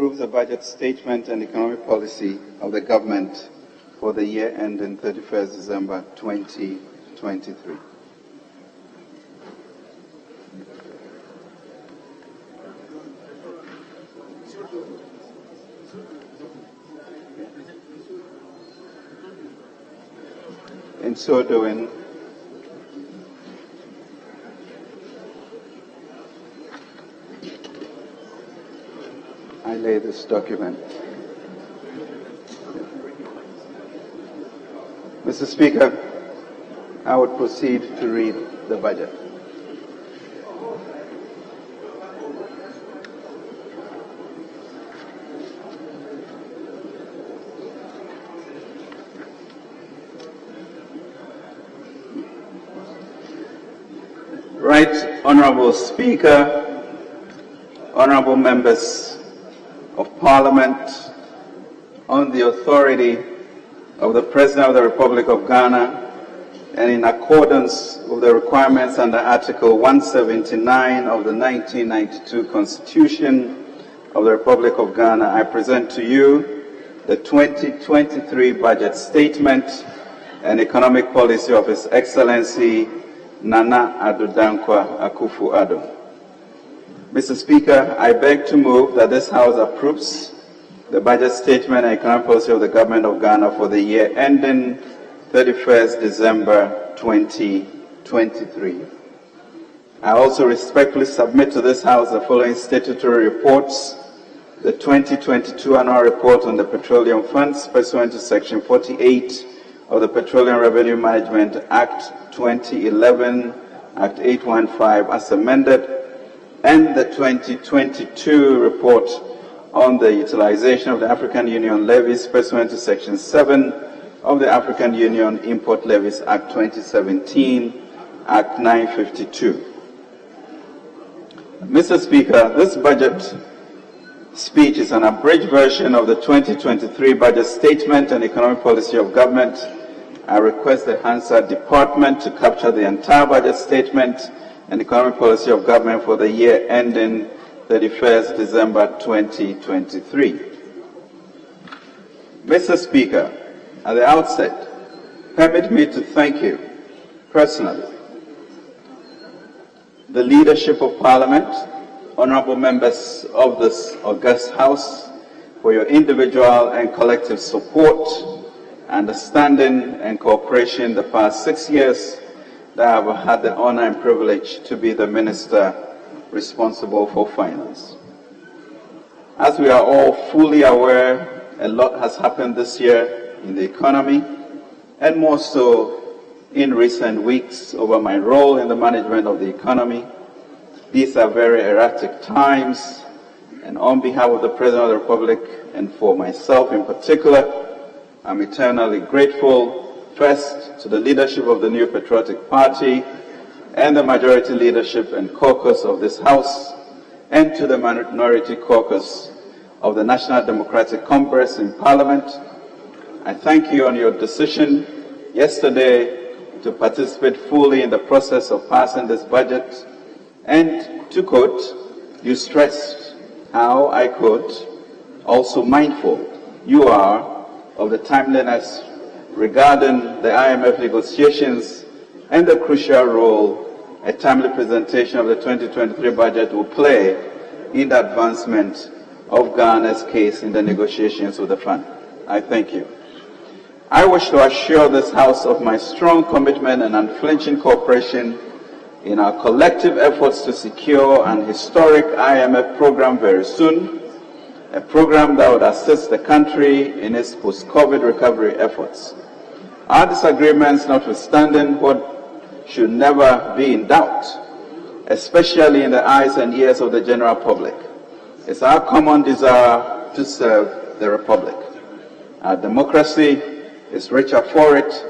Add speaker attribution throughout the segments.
Speaker 1: approve the budget statement and economic policy of the government for the year ending 31st December 2023. In so doing, I lay this document. Mr. Speaker, I would proceed to read the budget. Right Honorable Speaker, honorable members of Parliament, on the authority of the President of the Republic of Ghana and in accordance with the requirements under Article 179 of the 1992 Constitution of the Republic of Ghana, I present to you the 2023 budget statement and economic policy of His Excellency Nana Addo Dankwa Akufo-Addo. Mr. Speaker, I beg to move that this House approves the budget statement and economic policy of the Government of Ghana for the year ending 31st December 2023. I also respectfully submit to this House the following statutory reports: the 2022 Annual Report on the Petroleum Funds pursuant to Section 48 of the Petroleum Revenue Management Act 2011, Act 815 as amended, and the 2022 report on the utilization of the African Union levies pursuant to Section 7 of the African Union Import Levies Act 2017, Act 952. Mr. Speaker, this budget speech is an abridged version of the 2023 budget statement and economic policy of government. I request the Hansard Department to capture the entire budget statement and economic policy of government for the year ending 31st December 2023. Mr. Speaker, at the outset, permit me to thank you personally, the leadership of Parliament, honorable members of this august House, for your individual and collective support, understanding and cooperation the past 6 years that I have had the honor and privilege to be the Minister responsible for finance. As we are all fully aware, a lot has happened this year in the economy, and more so in recent weeks over my role in the management of the economy. These are very erratic times, and on behalf of the President of the Republic and for myself in particular, I'm eternally grateful, first, to the leadership of the New Patriotic Party and the majority leadership and caucus of this House, and to the minority caucus of the National Democratic Congress in Parliament. I thank you on your decision yesterday to participate fully in the process of passing this budget. And to quote, you stressed how, I quote, also mindful you are of the timeliness regarding the IMF negotiations and the crucial role a timely presentation of the 2023 budget will play in the advancement of Ghana's case in the negotiations with the fund. I thank you. I wish to assure this House of my strong commitment and unflinching cooperation in our collective efforts to secure an historic IMF program very soon, a program that would assist the country in its post-COVID recovery efforts. Our disagreements notwithstanding, what should never be in doubt, especially in the eyes and ears of the general public, is our common desire to serve the Republic. Our democracy is richer for it.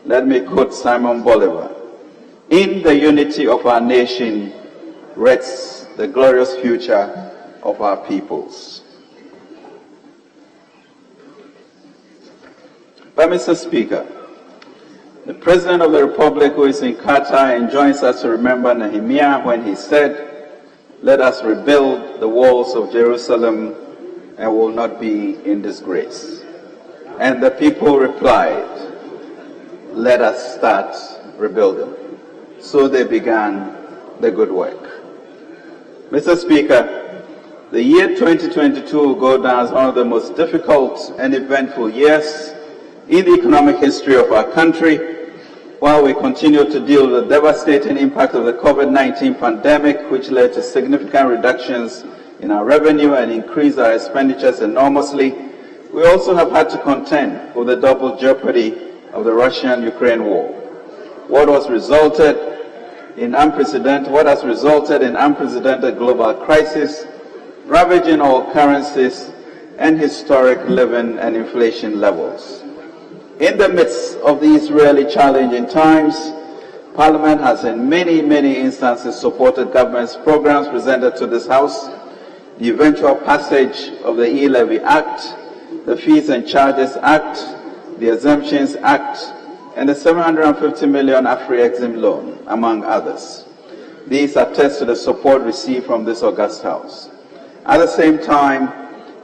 Speaker 1: Let me quote Simon Bolivar: "In the unity of our nation rests the glorious future of our peoples." But Mr. Speaker, the President of the Republic, who is in Qatar, enjoins us to remember Nehemiah when he said, "Let us rebuild the walls of Jerusalem and will not be in disgrace. And the people replied, let us start rebuilding. So they began the good work. Mr. Speaker, the year 2022 will go down as one of the most difficult and eventful years in the economic history of our country, while we continue to deal with the devastating impact of the COVID-19 pandemic, which led to significant reductions in our revenue and increased our expenditures enormously. We also have had to contend with the double jeopardy of the Russian-Ukraine war. What has resulted in unprecedented global crisis, ravaging all currencies and historic living and inflation levels. In the midst of these really challenging times, Parliament has in many instances supported government's programs presented to this House, the eventual passage of the E-Levy Act, the Fees and Charges Act, the Exemptions Act, and the $750 million Afri-Exim loan, among others. These attest to the support received from this august House. At the same time,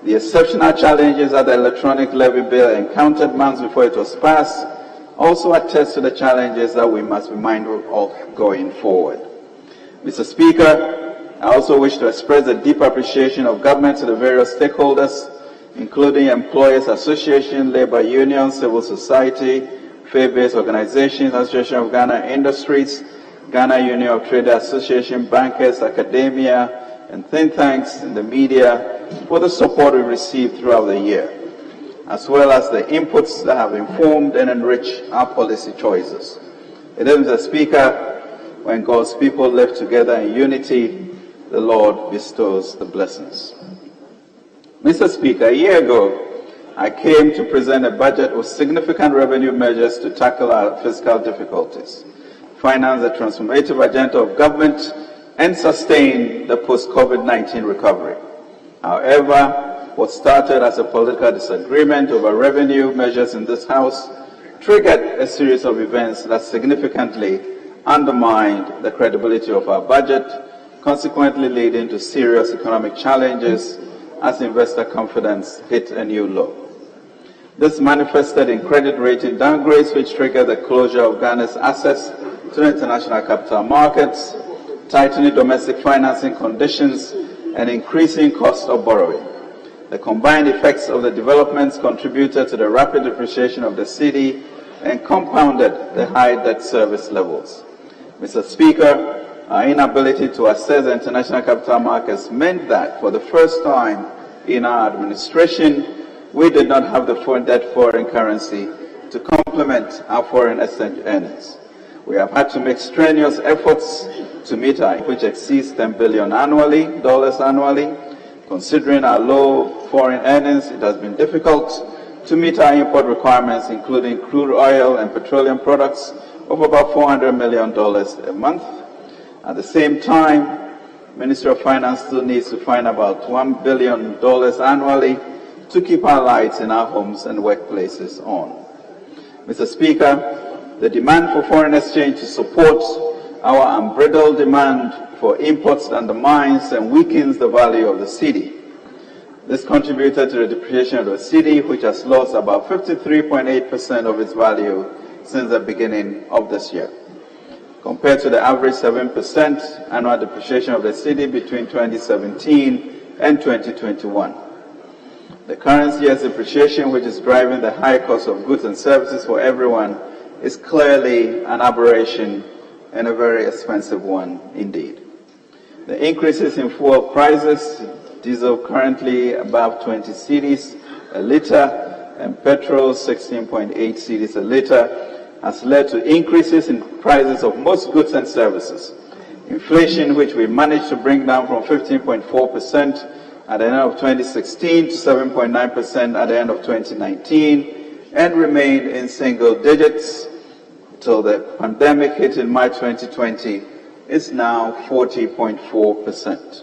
Speaker 1: the exceptional challenges that the electronic levy bill encountered months before it was passed also attest to the challenges that we must be mindful of going forward. Mr. Speaker, I also wish to express a deep appreciation of government to the various stakeholders, including employers' association, labor unions, civil society, faith-based organizations, Association of Ghana Industries, Ghana Union of Trade Association, bankers, academia, and think tanks in the media for the support we received throughout the year, as well as the inputs that have informed and enriched our policy choices. It is, Mr. Speaker, when God's people live together in unity, the Lord bestows the blessings. Mr. Speaker, a year ago, I came to present a budget with significant revenue measures to tackle our fiscal difficulties, finance the transformative agenda of government, and sustain the post-COVID-19 recovery. However, what started as a political disagreement over revenue measures in this House triggered a series of events that significantly undermined the credibility of our budget, consequently leading to serious economic challenges as investor confidence hit a new low. This manifested in credit rating downgrades, which triggered the closure of Ghana's access to the international capital markets, tightening domestic financing conditions, and increasing cost of borrowing. The combined effects of the developments contributed to the rapid depreciation of the cedi and compounded the high debt service levels. Mr. Speaker, our inability to access the international capital markets meant that for the first time in our administration, we did not have the foreign currency to complement our foreign exchange earnings. We have had to make strenuous efforts to meet our, which exceeds $10 billion annually. Considering our low foreign earnings, it has been difficult to meet our import requirements, including crude oil and petroleum products, of about $400 million a month. At the same time, Ministry of Finance still needs to find about $1 billion annually to keep our lights in our homes and workplaces on. Mr. Speaker, the demand for foreign exchange to support our unbridled demand for imports undermines and weakens the value of the cedi. This contributed to the depreciation of the cedi, which has lost about 53.8% of its value since the beginning of this year, compared to the average 7% annual depreciation of the cedi between 2017 and 2021. The current year's depreciation, which is driving the high cost of goods and services for everyone, is clearly an aberration and a very expensive one indeed. The increases in fuel prices, diesel currently above 20 cedis a litre and petrol 16.8 cedis a litre, has led to increases in prices of most goods and services. Inflation, which we managed to bring down from 15.4% at the end of 2016 to 7.9% at the end of 2019, and remained in single digits till the pandemic hit in March 2020, is now 40.4%.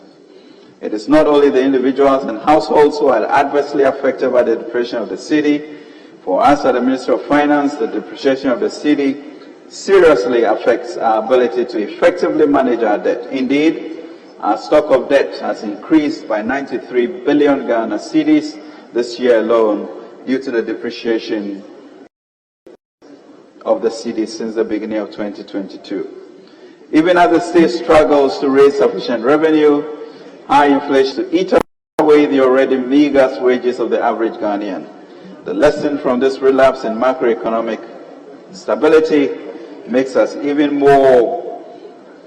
Speaker 1: It is not only the individuals and households who are adversely affected by the depreciation of the cedi. For us at the Ministry of Finance, the depreciation of the cedi seriously affects our ability to effectively manage our debt. Indeed, Our stock of debt has increased by 93 billion Ghana cedis this year alone due to the depreciation of the cedi since the beginning of 2022. Even as the state struggles to raise sufficient revenue, high inflation to eat away the already meager wages of the average Ghanaian. The lesson from this relapse in macroeconomic stability makes us even more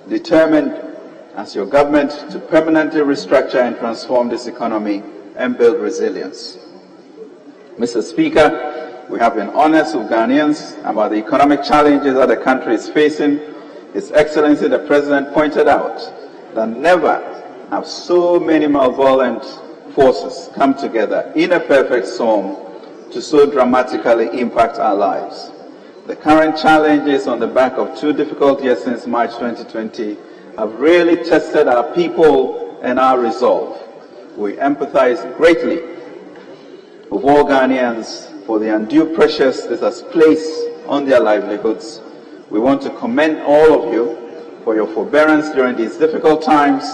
Speaker 1: determined as your government to permanently restructure and transform this economy and build resilience. Mr. Speaker, we have been honest with Ghanaians about the economic challenges that the country is facing. His Excellency the President pointed out that never have so many malevolent forces come together in a perfect storm to so dramatically impact our lives. The current challenges on the back of 2 difficult years since March 2020 have really tested our people and our resolve. We empathize greatly with all Ghanaians for the undue pressures this has placed on their livelihoods. We want to commend all of you for your forbearance during these difficult times.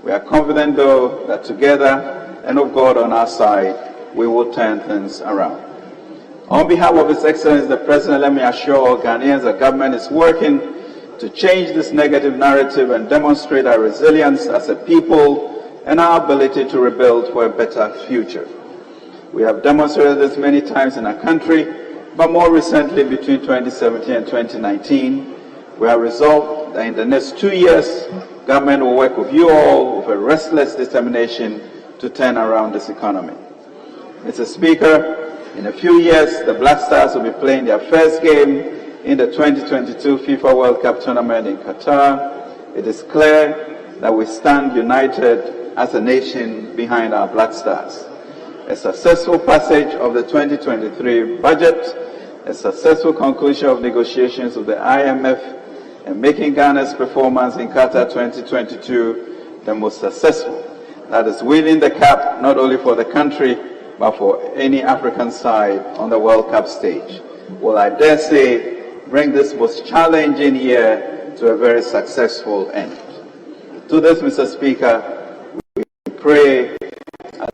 Speaker 1: We are confident, though, that together and of God on our side, we will turn things around. On behalf of His Excellency the President, let me assure all Ghanaians that government is working to change this negative narrative and demonstrate our resilience as a people and our ability to rebuild for a better future. We have demonstrated this many times in our country, but more recently between 2017 and 2019, we have resolved that in the next 2 years, government will work with you all with a restless determination to turn around this economy. Mr. Speaker, in a few years, the Black Stars will be playing their first game in the 2022 FIFA World Cup tournament in Qatar. It is clear that we stand united as a nation behind our Black Stars. A successful passage of the 2023 budget, a successful conclusion of negotiations with the IMF, and making Ghana's performance in Qatar 2022 the most successful. That is winning the cup not only for the country, but for any African side on the World Cup stage. Will, I dare say, bring this most challenging year to a very successful end. To this, Mr. Speaker, we pray, as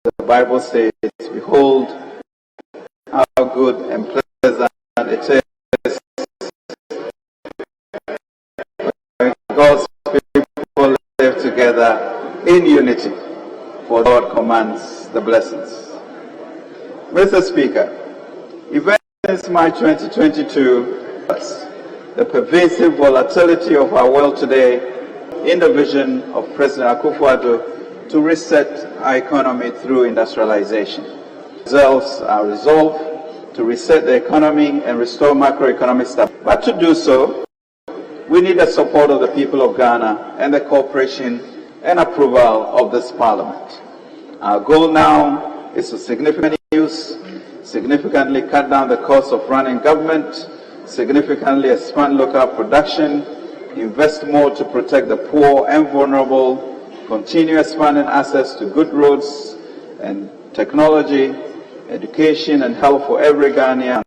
Speaker 1: the Bible says, behold how good and pleasant it is when God's people live together in unity, for God commands the blessings. Mr. Speaker, events since March 2022, the pervasive volatility of our world today in the vision of President Akufo-Addo to reset our economy through industrialization. Results are resolved to reset the economy and restore macroeconomic stability. But to do so, we need the support of the people of Ghana and the cooperation and approval of this Parliament. Our goal now is to significantly cut down the cost of running government, significantly expand local production, invest more to protect the poor and vulnerable, continue expanding access to good roads and technology, education and health for every Ghanaian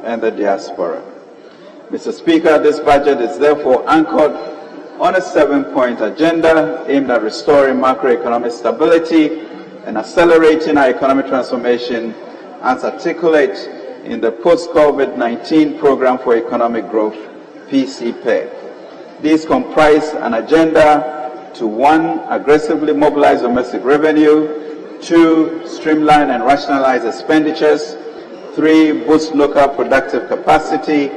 Speaker 1: and the diaspora. Mr. Speaker, this budget is therefore anchored on a 7-point agenda aimed at restoring macroeconomic stability and accelerating our economic transformation as articulate in the Post-COVID-19 Program for Economic Growth, PCPEG. These comprise an agenda to 1. Aggressively mobilize domestic revenue, 2. Streamline and rationalize expenditures, 3. Boost local productive capacity,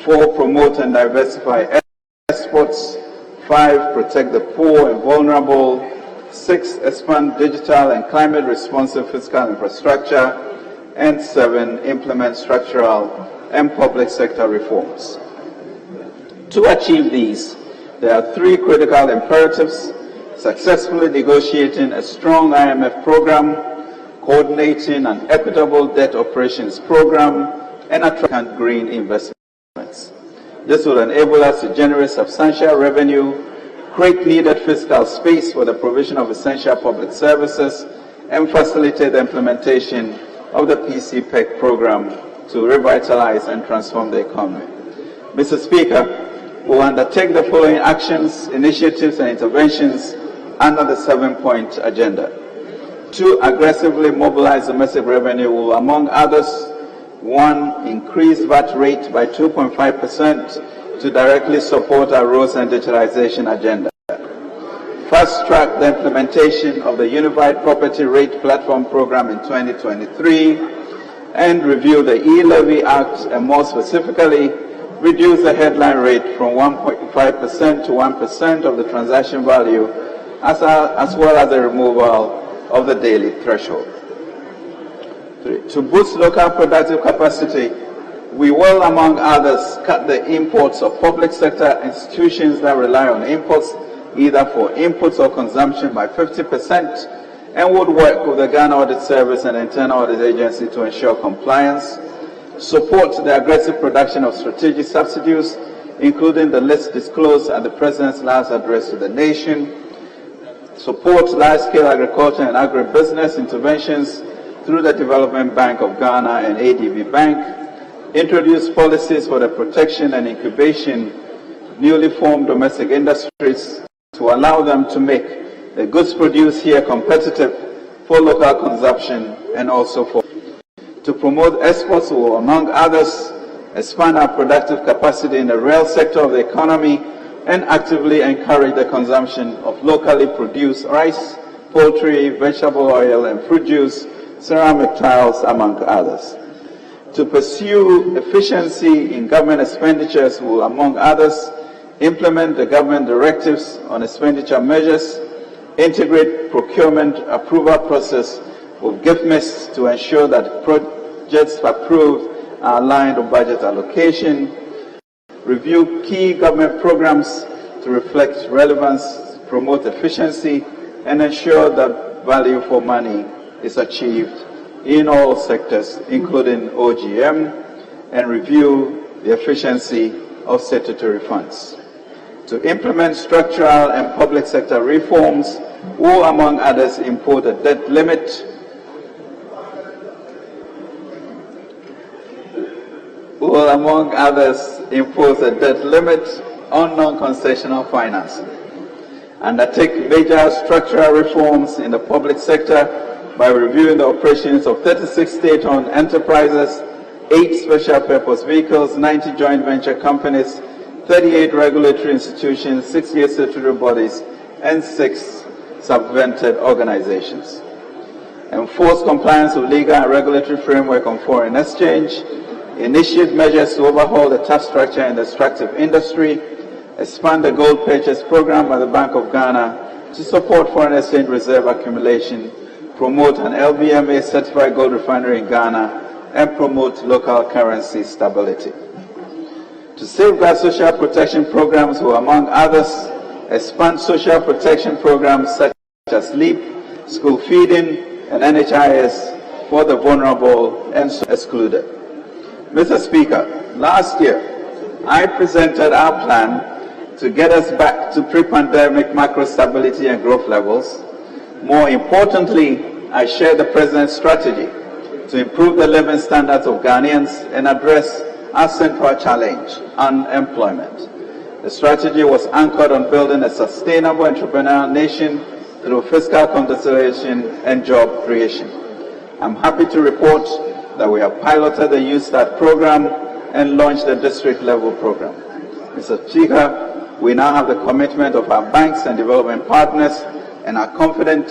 Speaker 1: 4. Promote and diversify exports, 5. Protect the poor and vulnerable, 6. Expand digital and climate-responsive fiscal infrastructure, and 7. Implement structural and public sector reforms. To achieve these, there are 3 critical imperatives: successfully negotiating a strong IMF program, coordinating an equitable debt operations program, and attracting green investments. This will enable us to generate substantial revenue, create needed fiscal space for the provision of essential public services, and facilitate the implementation of the PCPEG program to revitalize and transform the economy. Mr. Speaker, we will undertake the following actions, initiatives, and interventions under the 7-point agenda. To aggressively mobilize domestic revenue will, among others, 1, increase VAT rate by 2.5% to directly support our roads and digitalization agenda. Fast-track the implementation of the Unified Property Rate Platform Program in 2023 and review the E-Levy Act and, more specifically, reduce the headline rate from 1.5% to 1% of the transaction value, as well as the removal of the daily threshold. 3, to boost local productive capacity, we will, among others, cut the imports of public sector institutions that rely on imports, either for inputs or consumption, by 50%, and would work with the Ghana Audit Service and Internal Audit Agency to ensure compliance, support the aggressive production of strategic subsidies, including the list disclosed at the President's last address to the nation, support large-scale agriculture and agribusiness interventions through the Development Bank of Ghana and ADB Bank, introduce policies for the protection and incubation of newly formed domestic industries to allow them to make the goods produced here competitive for local consumption and also to promote exports will, among others, expand our productive capacity in the rail sector of the economy and actively encourage the consumption of locally produced rice, poultry, vegetable oil, and fruit juice, ceramic tiles, among others. To pursue efficiency in government expenditures will, among others, implement the government directives on expenditure measures, integrate procurement approval process with GIFMIS to ensure that projects approved are aligned with budget allocation, review key government programs to reflect relevance, promote efficiency, and ensure that value for money is achieved in all sectors, including OGM, and review the efficiency of statutory funds. To implement structural and public sector reforms will, among others, impose a debt limit on non-concessional financing, undertake major structural reforms in the public sector by reviewing the operations of 36 state-owned enterprises, 8 special purpose vehicles, 90 joint venture companies, 38 regulatory institutions, 68 statutory bodies, and 6 subvented organizations. Enforce compliance with legal and regulatory framework on foreign exchange, initiate measures to overhaul the tax structure in the extractive industry, expand the gold purchase program by the Bank of Ghana to support foreign exchange reserve accumulation, promote an LBMA certified gold refinery in Ghana, and promote local currency stability. To safeguard social protection programs will, among others, expand social protection programs such as LEAP, school feeding, and NHIS for the vulnerable and excluded. Mr. Speaker, last year, I presented our plan to get us back to pre-pandemic macro stability and growth levels. More importantly, I shared the President's strategy to improve the living standards of Ghanaians and address our central challenge, unemployment. The strategy was anchored on building a sustainable entrepreneurial nation through fiscal consolidation and job creation. I'm happy to report that we have piloted the Youth Start program and launched the district-level program. Mr. Speaker, we now have the commitment of our banks and development partners and are confident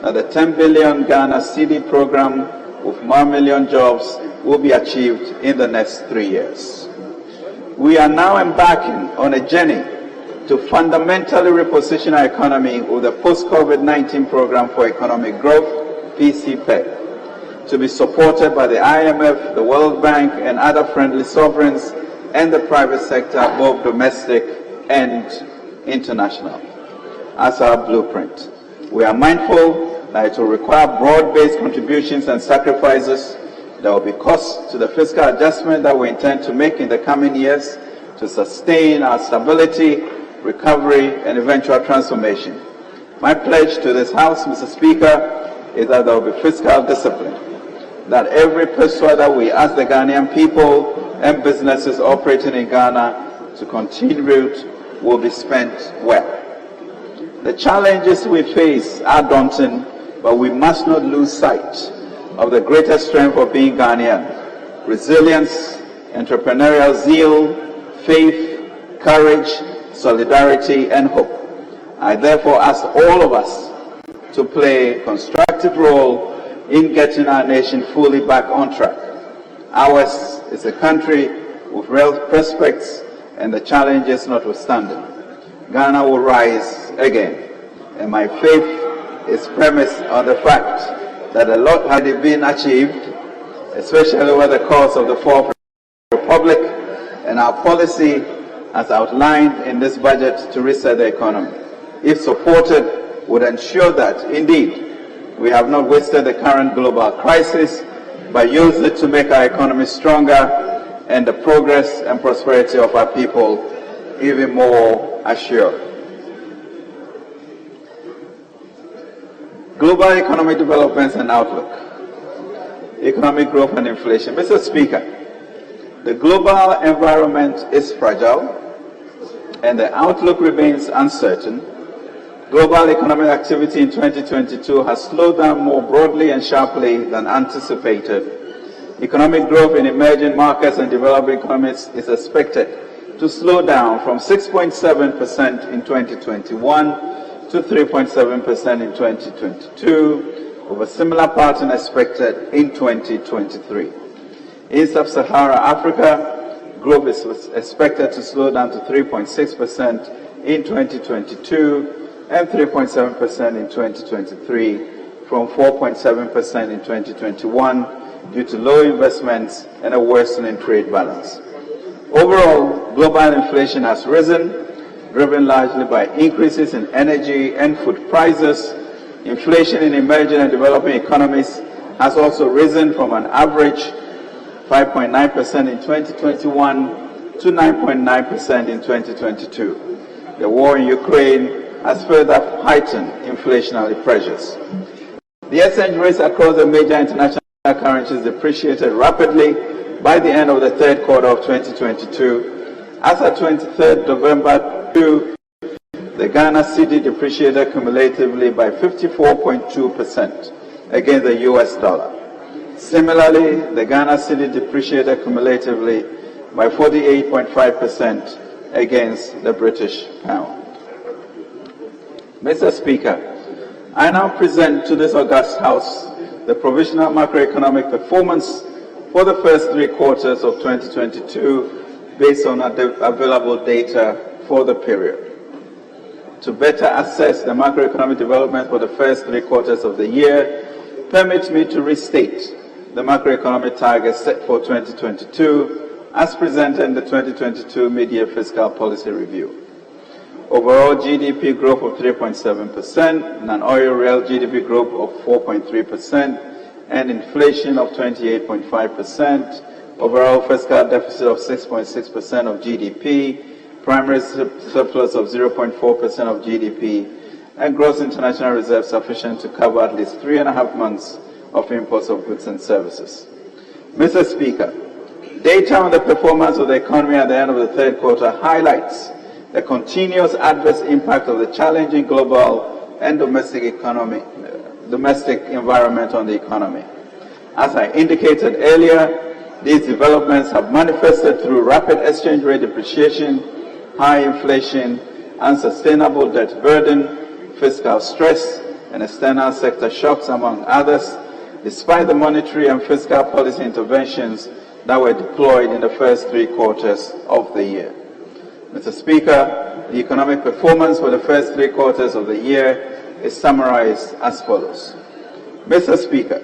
Speaker 1: that the 10 billion Ghana Citi program with 1 million jobs will be achieved in the next 3 years. We are now embarking on a journey to fundamentally reposition our economy with the post-COVID-19 program for economic growth, PCPEG, to be supported by the IMF, the World Bank, and other friendly sovereigns and the private sector, both domestic and international. As our blueprint, we are mindful that it will require broad-based contributions and sacrifices. There will be costs to the fiscal adjustment that we intend to make in the coming years to sustain our stability, recovery, and eventual transformation. My pledge to this House, Mr. Speaker, is that there will be fiscal discipline, that every peso that we ask the Ghanaian people and businesses operating in Ghana to contribute will be spent well. The challenges we face are daunting, but we must not lose sight of the greatest strength of being Ghanaian: resilience, entrepreneurial zeal, faith, courage, solidarity, and hope. I therefore ask all of us to play a constructive role in getting our nation fully back on track. Ours is a country with real prospects, and the challenges notwithstanding, Ghana will rise again. And my faith is premised on the fact that a lot had been achieved, especially over the course of the Fourth Republic, and our policy as outlined in this budget to reset the economy, if supported, would ensure that, indeed, we have not wasted the current global crisis, but used it to make our economy stronger and the progress and prosperity of our people even more assured. Global economic developments and outlook. Economic growth and inflation. Mr. Speaker, the global environment is fragile and the outlook remains uncertain. Global economic activity in 2022 has slowed down more broadly and sharply than anticipated. Economic growth in emerging markets and developing economies is expected to slow down from 6.7% in 2021 to 3.7% in 2022, with a similar pattern expected in 2023. In sub-Saharan Africa, growth is expected to slow down to 3.6% in 2022 and 3.7% in 2023, from 4.7% in 2021, due to low investments and a worsening trade balance. Overall, global inflation has risen, driven largely by increases in energy and food prices. Inflation in emerging and developing economies has also risen from an average 5.9% in 2021 to 9.9% in 2022. The war in Ukraine has further heightened inflationary pressures. The exchange rates across the major international currencies depreciated rapidly by the end of the third quarter of 2022. As of 23rd November 2, the Ghana Citi depreciated cumulatively by 54.2% against the US dollar. Similarly, the Ghana Citi depreciated cumulatively by 48.5% against the British pound. Mr. Speaker, I now present to this august House the provisional macroeconomic performance for the first 3 quarters of 2022 based on available data for the period. To better assess the macroeconomic development for the first 3 quarters of the year, permit me to restate the macroeconomic targets set for 2022 as presented in the 2022 Mid-Year Fiscal Policy Review. Overall GDP growth of 3.7%, non-oil real GDP growth of 4.3%, and inflation of 28.5%, overall fiscal deficit of 6.6% of GDP, primary surplus of 0.4% of GDP, and gross international reserves sufficient to cover at least 3.5 months of imports of goods and services. Mr. Speaker, data on the performance of the economy at the end of the third quarter highlights the continuous adverse impact of the challenging global and domestic environment on the economy. As I indicated earlier, these developments have manifested through rapid exchange rate depreciation, high inflation, unsustainable debt burden, fiscal stress, and external sector shocks, among others, despite the monetary and fiscal policy interventions that were deployed in the first 3 quarters of the year. Mr. Speaker, the economic performance for the first 3 quarters of the year is summarized as follows. Mr. Speaker,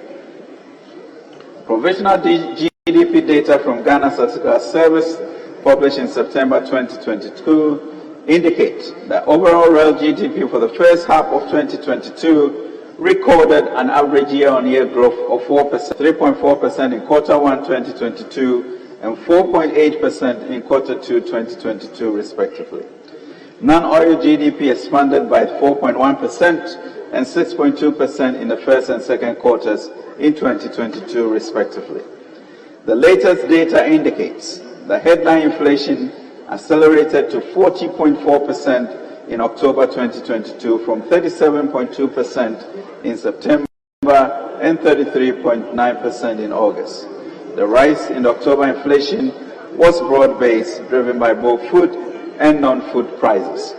Speaker 1: provisional GDP data from Ghana Statistical Service published in September 2022 indicate that overall real GDP for the first half of 2022 recorded an average year-on-year growth of 4%, 3.4% in quarter 1 2022 and 4.8% in quarter 2 2022 respectively. Non-oil GDP expanded by 4.1% and 6.2% in the first and second quarters in 2022 respectively. The latest data indicates that headline inflation accelerated to 40.4% in October 2022 from 37.2% in September and 33.9% in August. The rise in October inflation was broad-based, driven by both food and non-food prices.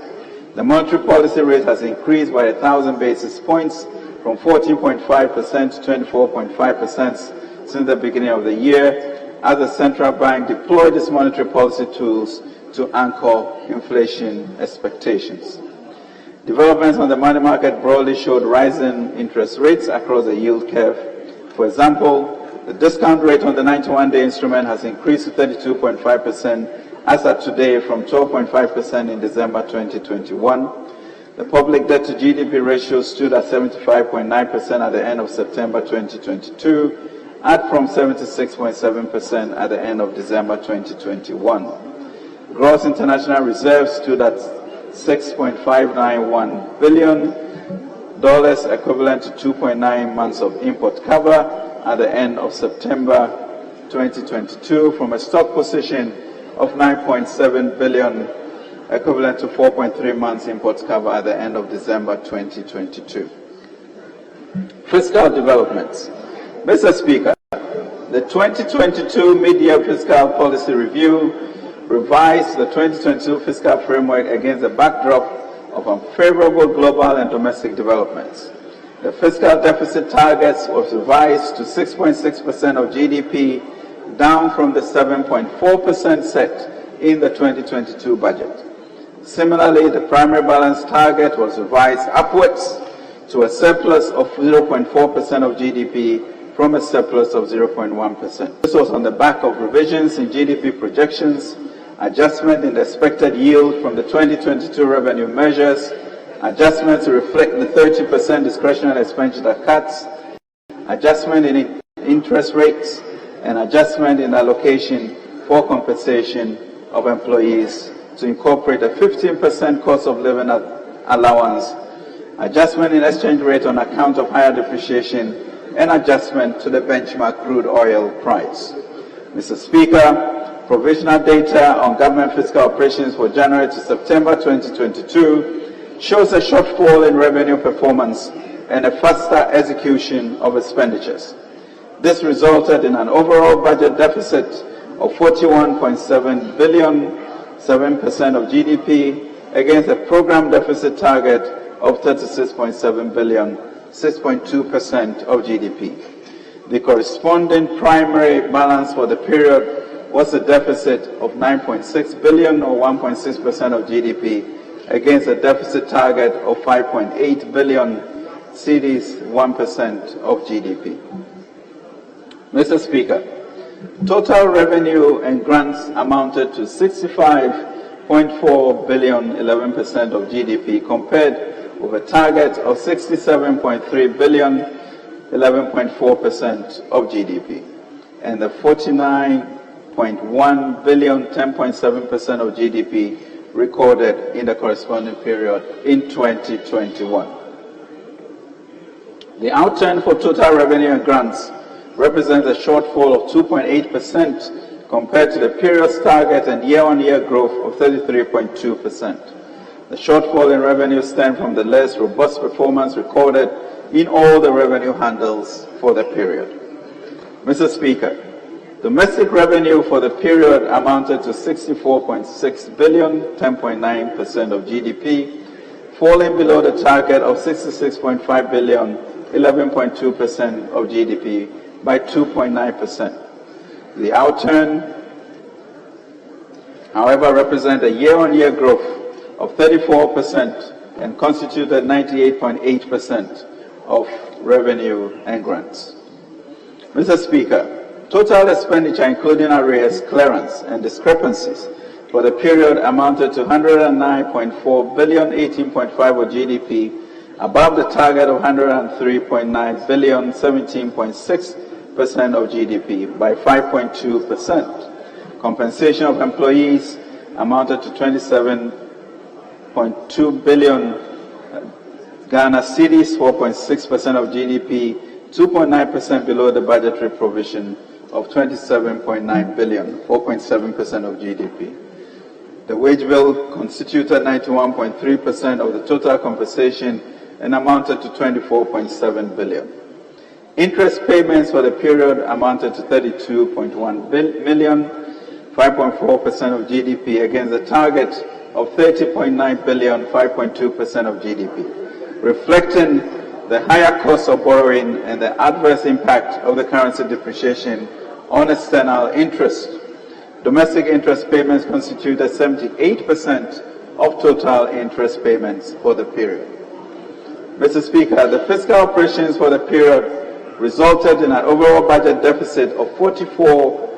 Speaker 1: The monetary policy rate has increased by 1,000 basis points from 14.5% to 24.5% since the beginning of the year, as the central bank deployed its monetary policy tools to anchor inflation expectations. Developments on the money market broadly showed rising interest rates across the yield curve. For example, the discount rate on the 91-day instrument has increased to 32.5% as of today from 12.5% in December 2021. The public debt to GDP ratio stood at 75.9% at the end of September 2022, up from 76.7% at the end of December 2021. Gross international reserves stood at $6.591 billion, equivalent to 2.9 months of import cover at the end of September 2022, from a stock position of $9.7 billion, equivalent to 4.3 months import cover at the end of December 2022. Fiscal developments. Mr. Speaker, the 2022 mid-year fiscal policy review revised the 2022 fiscal framework against the backdrop of unfavorable global and domestic developments. The fiscal deficit targets was revised to 6.6% of GDP, down from the 7.4% set in the 2022 budget. Similarly, the primary balance target was revised upwards to a surplus of 0.4% of GDP from a surplus of 0.1%. This was on the back of revisions in GDP projections, adjustment in the expected yield from the 2022 revenue measures, adjustment to reflect the 30% discretionary expenditure cuts, adjustment in interest rates, and adjustment in allocation for compensation of employees to incorporate a 15% cost of living allowance, adjustment in exchange rate on account of higher depreciation, and adjustment to the benchmark crude oil price. Mr. Speaker, provisional data on government fiscal operations for January to September 2022 shows a shortfall in revenue performance and a faster execution of expenditures. This resulted in an overall budget deficit of 41.7 billion, 7% of GDP, against a program deficit target of 36.7 billion, 6.2% of GDP. The corresponding primary balance for the period was a deficit of 9.6 billion, or 1.6% of GDP, against a deficit target of 5.8 billion, Citi's 1% of GDP. Mr. Speaker, total revenue and grants amounted to 65.4 billion, 11% of GDP, compared with a target of 67.3 billion, 11.4% of GDP, and the 49.1 billion, 10.7% of GDP recorded in the corresponding period in 2021. The outturn for total revenue and grants represents a shortfall of 2.8% compared to the period's target and year-on-year growth of 33.2%. The shortfall in revenue stemmed from the less robust performance recorded in all the revenue handles for the period. Mr. Speaker, domestic revenue for the period amounted to 64.6 billion, 10.9% of GDP, falling below the target of 66.5 billion, 11.2% of GDP by 2.9%. The outturn, however, represents a year-on-year growth of 34% and constituted 98.8% of revenue and grants. Mr. Speaker, total expenditure including arrears, clearance, and discrepancies for the period amounted to 109.4 billion, 18.5% of GDP, above the target of 103.9 billion, 17.6% of GDP by 5.2%. Compensation of employees amounted to 27.2 billion Ghana cedis, 4.6% of GDP, 2.9% below the budgetary provision of 27.9 billion, 4.7% of GDP. The wage bill constituted 91.3% of the total compensation and amounted to 24.7 billion. Interest payments for the period amounted to 32.1 million, 5.4% of GDP, against a target of 30.9 billion, 5.2% of GDP, reflecting the higher cost of borrowing and the adverse impact of the currency depreciation on external interest. Domestic interest payments constituted 78% of total interest payments for the period. Mr. Speaker, the fiscal operations for the period resulted in an overall budget deficit of 44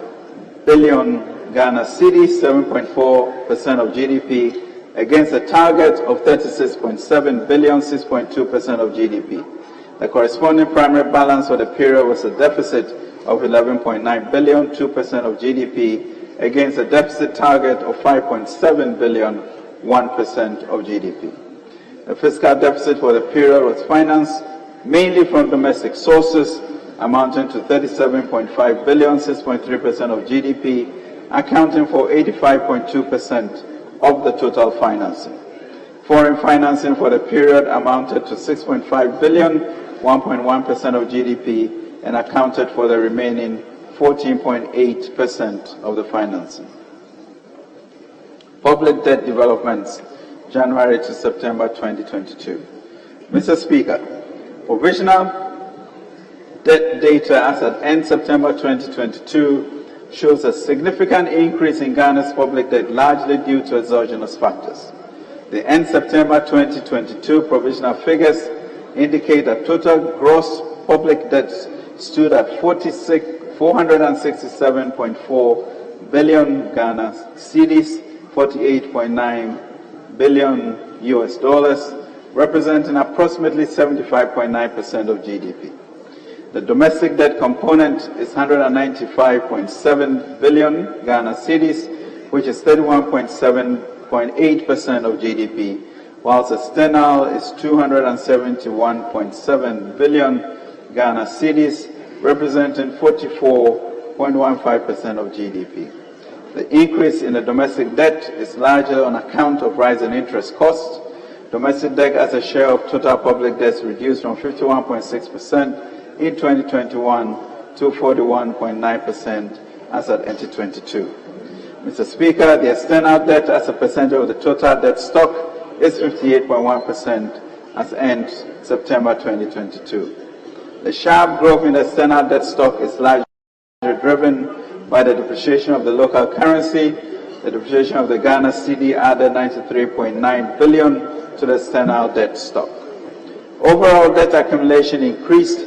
Speaker 1: billion Ghana cedis, 7.4% of GDP, against a target of 36.7 billion, 6.2% of GDP. The corresponding primary balance for the period was a deficit of 11.9 billion, 2% of GDP, against a deficit target of 5.7 billion, 1% of GDP. The fiscal deficit for the period was financed mainly from domestic sources, amounting to 37.5 billion, 6.3% of GDP, accounting for 85.2% of the total financing. Foreign financing for the period amounted to 6.5 billion, 1.1% of GDP, and accounted for the remaining 14.8% of the financing. Public debt developments, January to September 2022. Mr. Speaker, provisional debt data as at end September 2022 shows a significant increase in Ghana's public debt, largely due to exogenous factors. The end September 2022 provisional figures indicate that total gross public debt stood at 467.4 billion Ghana cedis, 48.9 billion US dollars, representing approximately 75.9% of GDP. The domestic debt component is 195.7 billion Ghana cedis, which is 31.8% of GDP, whilst external is 271.7 billion Ghana cedis, representing 44.15% of GDP. The increase in the domestic debt is largely on account of rising interest costs. Domestic debt as a share of total public debt reduced from 51.6% in 2021 to 41.9% as at 2022. Mr. Speaker, the external debt as a percentage of the total debt stock is 58.1% as end September 2022. The sharp growth in the external debt stock is largely driven by the depreciation of the local currency. The depreciation of the Ghana Citi added 93.9 billion to the external debt stock. Overall debt accumulation increased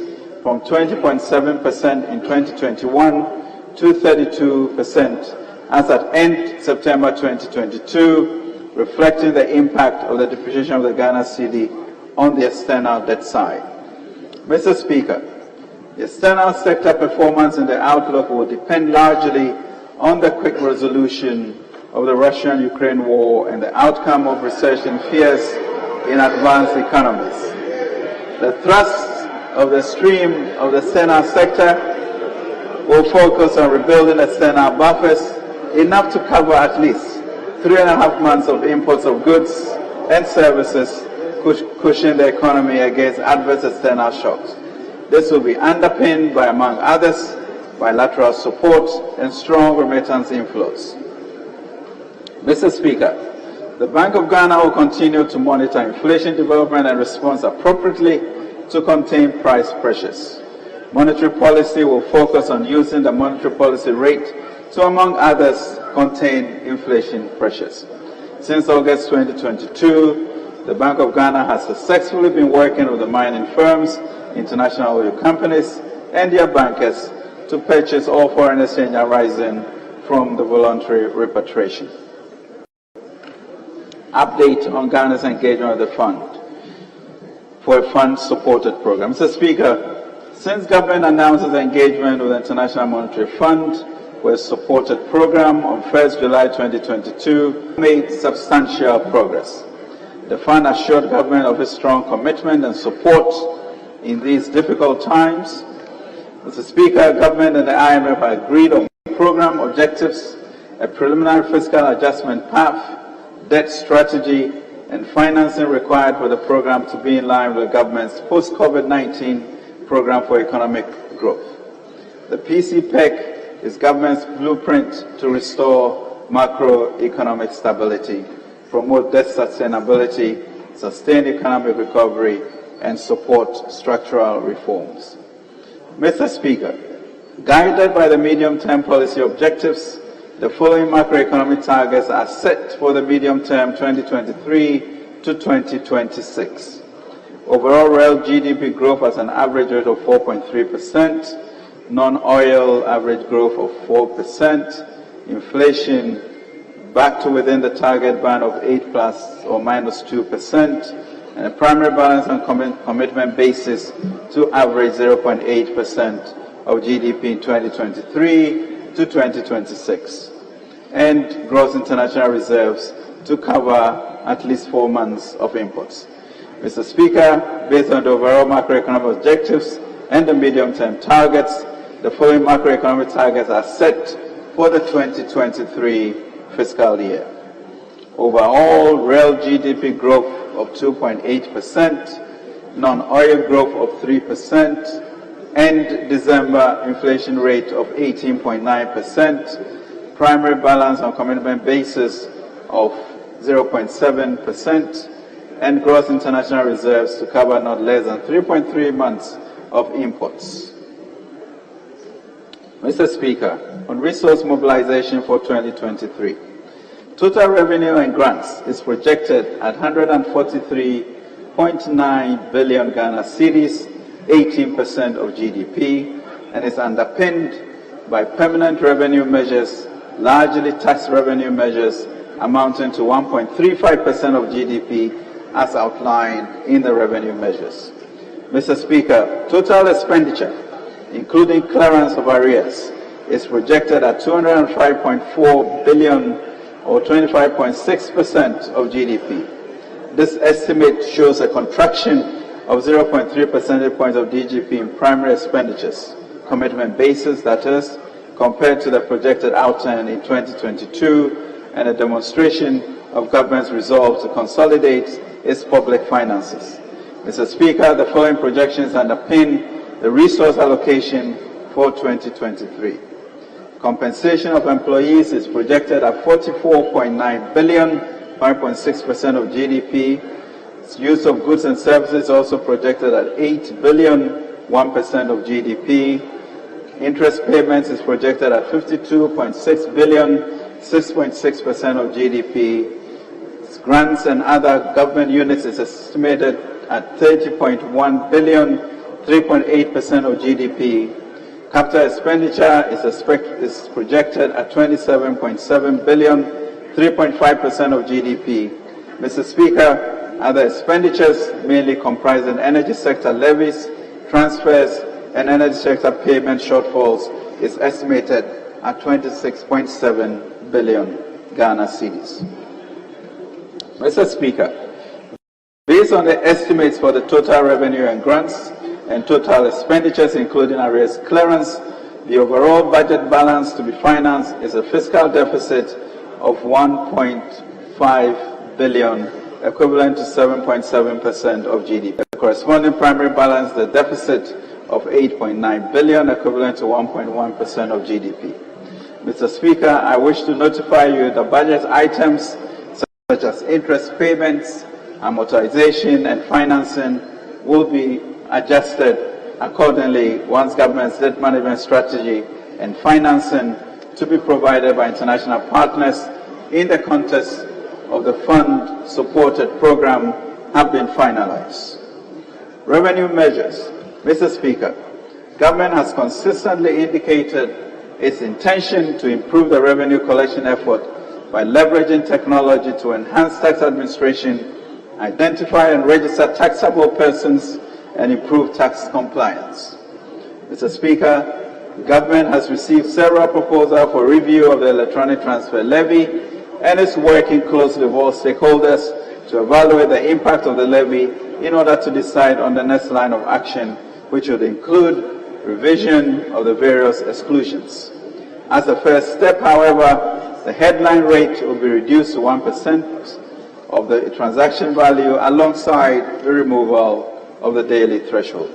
Speaker 1: from 20.7% in 2021 to 32% as at end September 2022, reflecting the impact of the depreciation of the Ghana cedi on the external debt side. Mr. Speaker, the external sector performance and the outlook will depend largely on the quick resolution of the Russian-Ukraine war and the outcome of recession fears in advanced economies. The thrust of the stream of the external sector will focus on rebuilding external buffers, enough to cover at least 3.5 months of imports of goods and services, cushion the economy against adverse external shocks. This will be underpinned by, among others, bilateral support and strong remittance inflows. Mr. Speaker, the Bank of Ghana will continue to monitor inflation development and respond appropriately to contain price pressures. Monetary policy will focus on using the monetary policy rate to, among others, contain inflation pressures. Since August 2022, the Bank of Ghana has successfully been working with the mining firms, international oil companies, and their bankers to purchase all foreign exchange arising from the voluntary repatriation. Update on Ghana's engagement with the fund for a fund-supported program. Mr. Speaker, since government announced its engagement with the International Monetary Fund for a supported program on 1st July 2022, made substantial progress. The fund assured government of its strong commitment and support in these difficult times. Mr. Speaker, government and the IMF agreed on program objectives a preliminary fiscal adjustment path, debt strategy, and financing required for the program to be in line with the government's post-COVID-19 program for economic growth. The PCPEC is government's blueprint to restore macroeconomic stability, promote debt sustainability, sustain economic recovery, and support structural reforms. Mr. Speaker, guided by the medium-term policy objectives, the following macroeconomic targets are set for the medium term 2023 to 2026. Overall real GDP growth at an average rate of 4.3%, non-oil average growth of 4%, inflation back to within the target band of 8 plus or minus 2%, and a primary balance on commitment basis to average 0.8% of GDP in 2023 to 2026, and gross international reserves to cover at least 4 months of imports. Mr. Speaker, based on the overall macroeconomic objectives and the medium-term targets, the following macroeconomic targets are set for the 2023 fiscal year. Overall real GDP growth of 2.8%, non-oil growth of 3%, end December inflation rate of 18.9%, primary balance on commitment basis of 0.7%, and gross international reserves to cover not less than 3.3 months of imports. Mr. Speaker, on resource mobilization for 2023, total revenue and grants is projected at 143.9 billion Ghana cedis, 18% of GDP, and is underpinned by permanent revenue measures, largely tax revenue measures, amounting to 1.35% of GDP as outlined in the revenue measures. Mr. Speaker, total expenditure, including clearance of arrears, is projected at 205.4 billion or 25.6% of GDP. This estimate shows a contraction of 0.3 percentage points of GDP in primary expenditures, commitment basis that is, compared to the projected outturn in 2022, and a demonstration of government's resolve to consolidate its public finances. Mr. Speaker, the following projections underpin the resource allocation for 2023. Compensation of employees is projected at 44.9 billion, 5.6% of GDP. Use of goods and services also projected at 8 billion, 1% of GDP. Interest payments is projected at 52.6 billion, 6.6% of GDP. Grants and other government units is estimated at 30.1 billion, 3.8% of GDP. Capital expenditure is projected at 27.7 billion, 3.5% of GDP. Mr. Speaker, other expenditures, mainly comprising energy sector levies, transfers, and energy sector payment shortfalls, is estimated at 26.7 billion Ghana cedis. Mr. Speaker, based on the estimates for the total revenue and grants and total expenditures, including arrears clearance, the overall budget balance to be financed is a fiscal deficit of 1.5 billion, equivalent to 7.7% of GDP. The corresponding primary balance, the deficit of 8.9 billion, equivalent to 1.1% of GDP. Mr. Speaker, I wish to notify you that budget items such as interest payments, amortization, and financing will be adjusted accordingly once government's debt management strategy and financing to be provided by international partners in the context of the fund-supported program have been finalized. Revenue measures. Mr. Speaker, government has consistently indicated its intention to improve the revenue collection effort by leveraging technology to enhance tax administration, identify and register taxable persons, and improve tax compliance. Mr. Speaker, government has received several proposals for review of the electronic transfer levy and is working closely with all stakeholders to evaluate the impact of the levy in order to decide on the next line of action, which would include revision of the various exclusions. As a first step, however, The headline rate will be reduced to 1% of the transaction value alongside the removal of the daily threshold.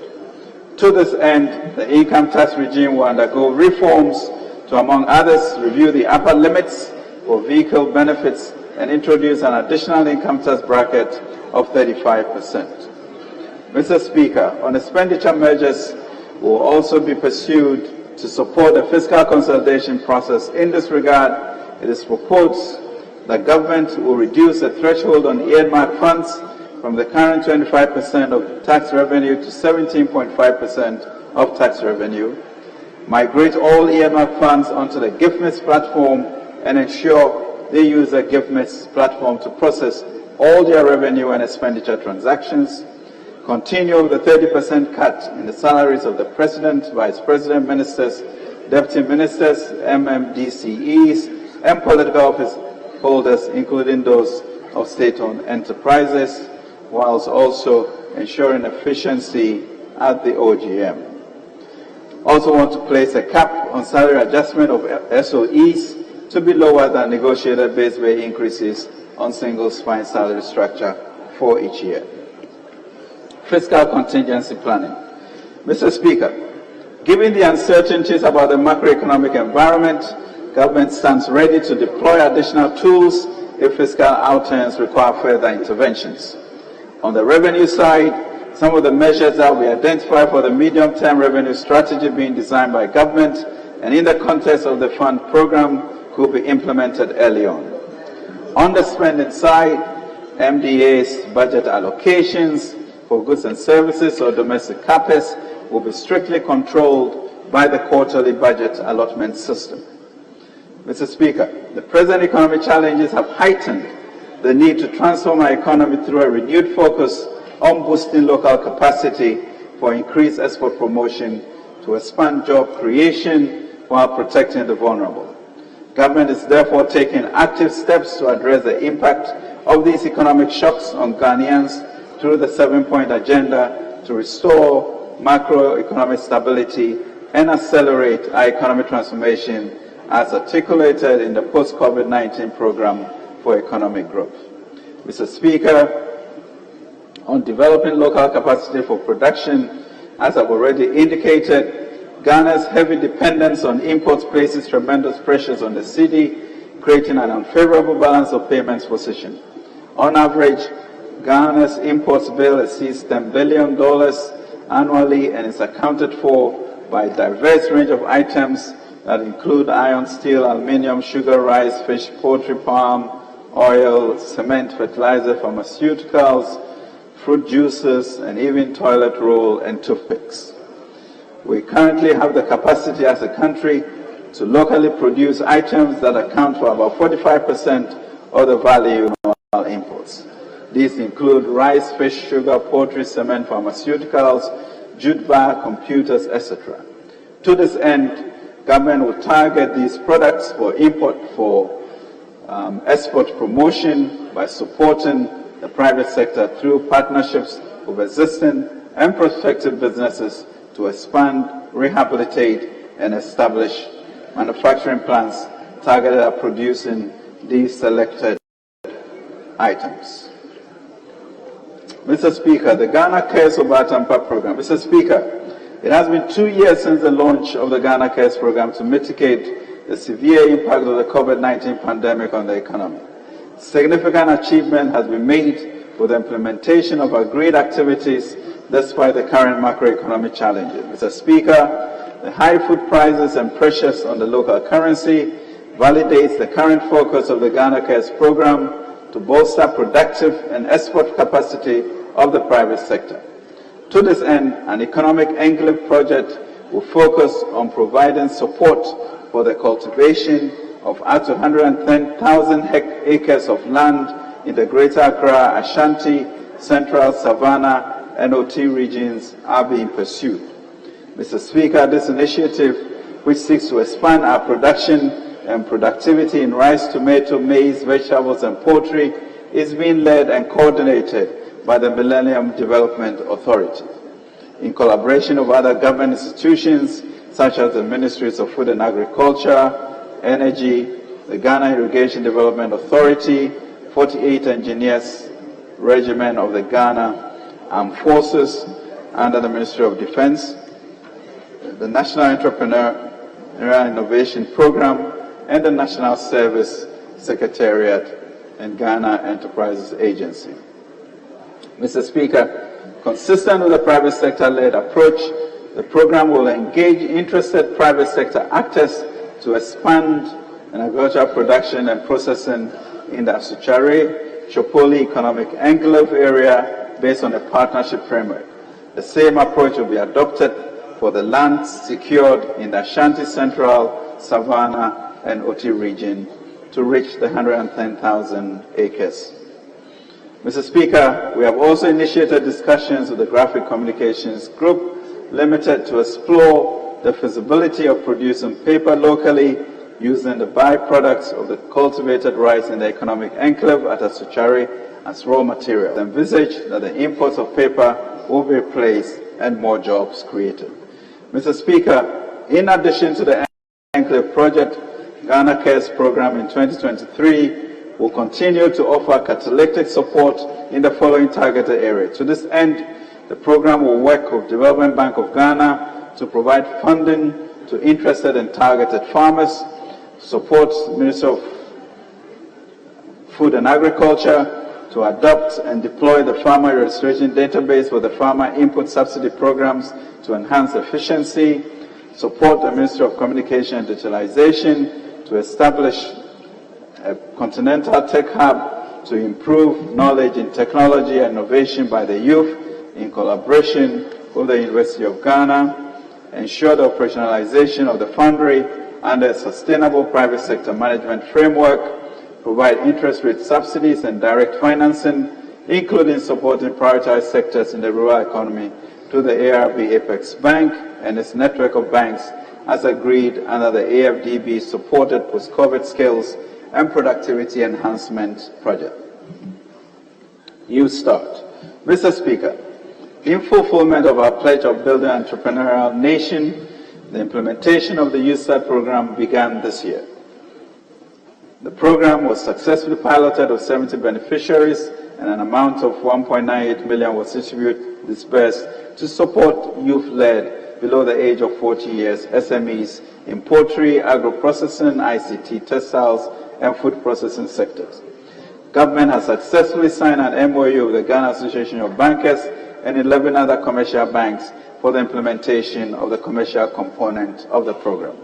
Speaker 1: To this end, the income tax regime will undergo reforms to, among others, review the upper limits for vehicle benefits and introduce an additional income tax bracket of 35%. Mr. Speaker, on expenditure measures will also be pursued to support the fiscal consolidation process. In this regard, it is proposed that government will reduce the threshold on earmark funds from the current 25% of tax revenue to 17.5% of tax revenue, migrate all earmark funds onto the GiftMix platform, and ensure they use the GiftMix platform to process all their revenue and expenditure transactions, continue the 30% cut in the salaries of the President, Vice President, Ministers, Deputy Ministers, MMDCEs, and political office holders, including those of state-owned enterprises, whilst also ensuring efficiency at the OGM. Also want to place a cap on salary adjustment of SOEs to be lower than negotiated base pay increases on single spine salary structure for each year. Fiscal contingency planning. Mr. Speaker, given the uncertainties about the macroeconomic environment, government stands ready to deploy additional tools if fiscal outturns require further interventions. On the revenue side, some of the measures that we identify for the medium-term revenue strategy being designed by government and in the context of the fund program could be implemented early on. On the spending side, MDA's budget allocations for goods and services or domestic CapEx will be strictly controlled by the quarterly budget allotment system. Mr. Speaker, the present economic challenges have heightened the need to transform our economy through a renewed focus on boosting local capacity for increased export promotion to expand job creation while protecting the vulnerable. Government is therefore taking active steps to address the impact of these economic shocks on Ghanaians through the 7-point agenda to restore macroeconomic stability and accelerate our economic transformation as articulated in the post-COVID-19 program for economic growth. Mr. Speaker, on developing local capacity for production, as I've already indicated, Ghana's heavy dependence on imports places tremendous pressures on the Citi, creating an unfavorable balance of payments position. On average, Ghana's imports bill exceeds $10 billion annually and is accounted for by a diverse range of items that include iron, steel, aluminium, sugar, rice, fish, poultry, palm, oil, cement, fertilizer, pharmaceuticals, fruit juices, and even toilet roll and toothpicks. We currently have the capacity as a country to locally produce items that account for about 45% of the value of our imports. These include rice, fish, sugar, poultry, cement, pharmaceuticals, jute bar, computers, etc. To this end, government will target these products for import for export promotion by supporting the private sector through partnerships with existing and prospective businesses to expand, rehabilitate, and establish manufacturing plants targeted at producing these selected items. Mr. Speaker, the Ghana Cares Obatampa program. Mr. Speaker, it has been 2 years since the launch of the Ghana Cares program to mitigate the severe impact of the COVID-19 pandemic on the economy. Significant achievement has been made with the implementation of agreed activities despite the current macroeconomic challenges. Mr. Speaker, the high food prices and pressures on the local currency validates the current focus of the Ghana Cares program to bolster productive and export capacity of the private sector. To this end, an economic enclave project will focus on providing support for the cultivation of up to 110,000 acres of land in the Greater Accra, Ashanti, Central, Savannah, and OT regions are being pursued. Mr. Speaker, this initiative, which seeks to expand our production and productivity in rice, tomato, maize, vegetables, and poultry, is being led and coordinated by the Millennium Development Authority, in collaboration with other government institutions such as the Ministries of Food and Agriculture, Energy, the Ghana Irrigation Development Authority, 48 Engineers Regiment of the Ghana Armed Forces under the Ministry of Defense, the National Entrepreneurial Innovation Program, and the National Service Secretariat and Ghana Enterprises Agency. Mr. Speaker, consistent with the private sector-led approach, the program will engage interested private sector actors to expand an agricultural production and processing in the Asuchari Chopoli Economic Enclave area based on a partnership framework. The same approach will be adopted for the lands secured in the Ashanti Central, Savannah, and Oti region to reach the 110,000 acres. Mr. Speaker, we have also initiated discussions with the Graphic Communications Group Limited to explore the feasibility of producing paper locally using the byproducts of the cultivated rice in the economic enclave at Asuchari as raw material. Envisage that the imports of paper will be replaced and more jobs created. Mr. Speaker, in addition to the enclave project, Ghana Cares program in 2023 will continue to offer catalytic support in the following targeted areas. To this end, the program will work with Development Bank of Ghana to provide funding to interested and targeted farmers, support the Ministry of Food and Agriculture to adopt and deploy the farmer registration database with the farmer input subsidy programs to enhance efficiency, support the Ministry of Communication and Digitalization to establish a continental tech hub to improve knowledge in technology and innovation by the youth in collaboration with the University of Ghana, ensure the operationalization of the foundry under a sustainable private sector management framework, provide interest rate subsidies and direct financing, including supporting prioritized sectors in the rural economy to the ARB Apex Bank and its network of banks as agreed under the AFDB-supported post-COVID skills and productivity enhancement project. You start. Mr. Speaker, in fulfillment of our pledge of building an entrepreneurial nation, the implementation of the Youth Start program began this year. The program was successfully piloted with 70 beneficiaries and an amount of 1.98 million was disbursed to support youth-led below the age of 40 years SMEs in poultry, agro-processing, ICT, textiles, and food processing sectors. Government has successfully signed an MOU with the Ghana Association of Bankers and 11 other commercial banks for the implementation of the commercial component of the program.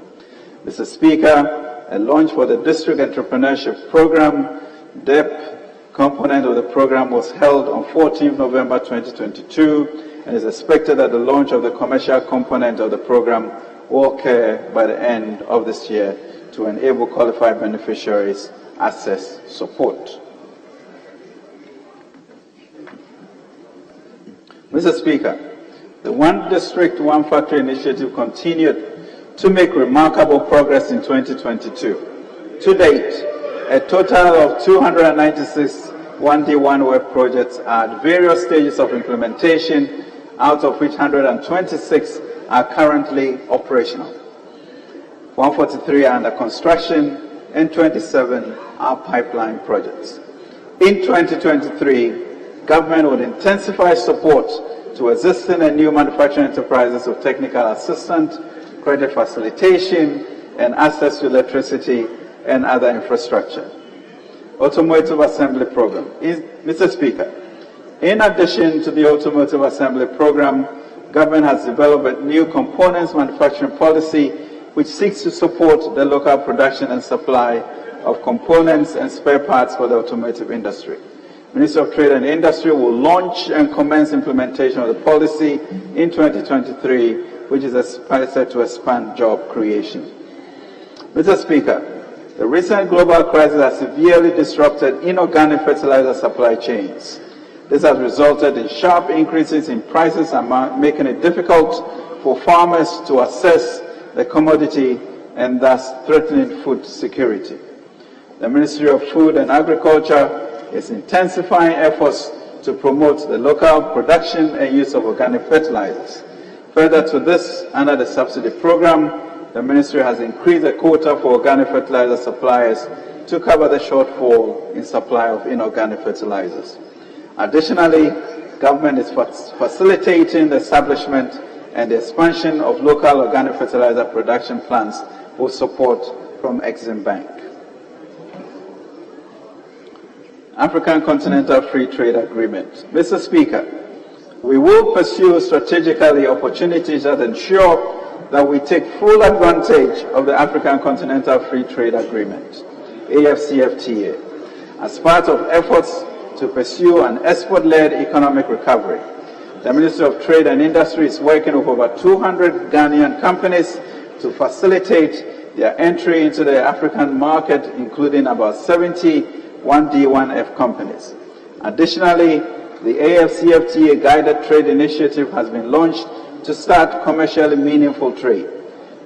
Speaker 1: Mr. Speaker, a launch for the District Entrepreneurship Program, DEP, component of the program was held on 14 November 2022 and is expected that the launch of the commercial component of the program will occur by the end of this year to enable qualified beneficiaries access support. Mr. Speaker, the One District, One Factory initiative continued to make remarkable progress in 2022. To date, a total of 296 1D1 web projects are at various stages of implementation, out of which 126 are currently operational. 143 are under construction and 27 are pipeline projects. In 2023, government would intensify support to existing and new manufacturing enterprises with technical assistance, credit facilitation, and access to electricity and other infrastructure. Automotive Assembly Program. Mr. Speaker, in addition to the Automotive Assembly Program, government has developed a new components manufacturing policy which seeks to support the local production and supply of components and spare parts for the automotive industry. Ministry of Trade and Industry will launch and commence implementation of the policy in 2023, which is expected to expand job creation. Mr. Speaker, the recent global crisis has severely disrupted inorganic fertilizer supply chains. This has resulted in sharp increases in prices and making it difficult for farmers to access the commodity and thus threatening food security. The Ministry of Food and Agriculture is intensifying efforts to promote the local production and use of organic fertilizers. Further to this, under the subsidy program, the Ministry has increased the quota for organic fertilizer suppliers to cover the shortfall in supply of inorganic fertilizers. Additionally, government is facilitating the establishment and the expansion of local organic fertilizer production plants with support from Exim Bank. African Continental Free Trade Agreement. Mr. Speaker, we will pursue strategically opportunities that ensure that we take full advantage of the African Continental Free Trade Agreement, AfCFTA, as part of efforts to pursue an export-led economic recovery. The Ministry of Trade and Industry is working with over 200 Ghanaian companies to facilitate their entry into the African market, including about 70 1D1F companies. Additionally, the AfCFTA Guided Trade Initiative has been launched to start commercially meaningful trade.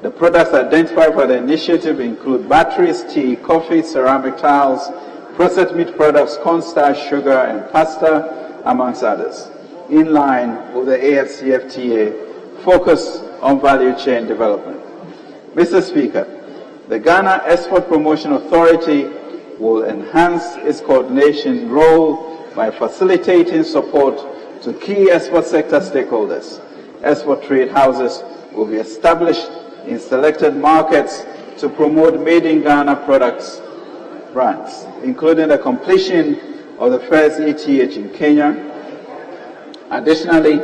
Speaker 1: The products identified for the initiative include batteries, tea, coffee, ceramic tiles, processed meat products, cornstarch, sugar, and pasta, amongst others, in line with the AfCFTA focus on value chain development. Mr. Speaker, the Ghana Export Promotion Authority will enhance its coordination role by facilitating support to key export sector stakeholders. Export trade houses will be established in selected markets to promote made in Ghana products brands, including the completion of the first ETH in Kenya. Additionally,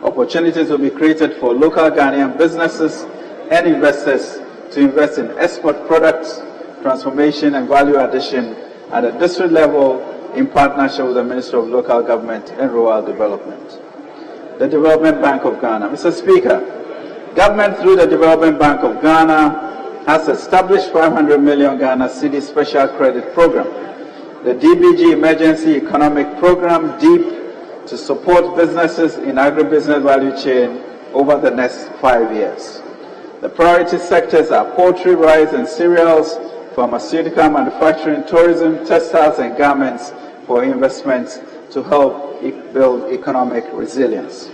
Speaker 1: opportunities will be created for local Ghanaian businesses and investors to invest in export products, transformation and value addition at a district level in partnership with the Ministry of Local Government and Rural Development. The Development Bank of Ghana. Mr. Speaker, government through the Development Bank of Ghana has established 500 million Ghana Citi Special Credit Program, the DBG Emergency Economic Program, DEEP, to support businesses in agribusiness value chain over the next 5 years. The priority sectors are poultry, rice and cereals, pharmaceutical manufacturing, tourism, textiles and garments for investments to help build economic resilience.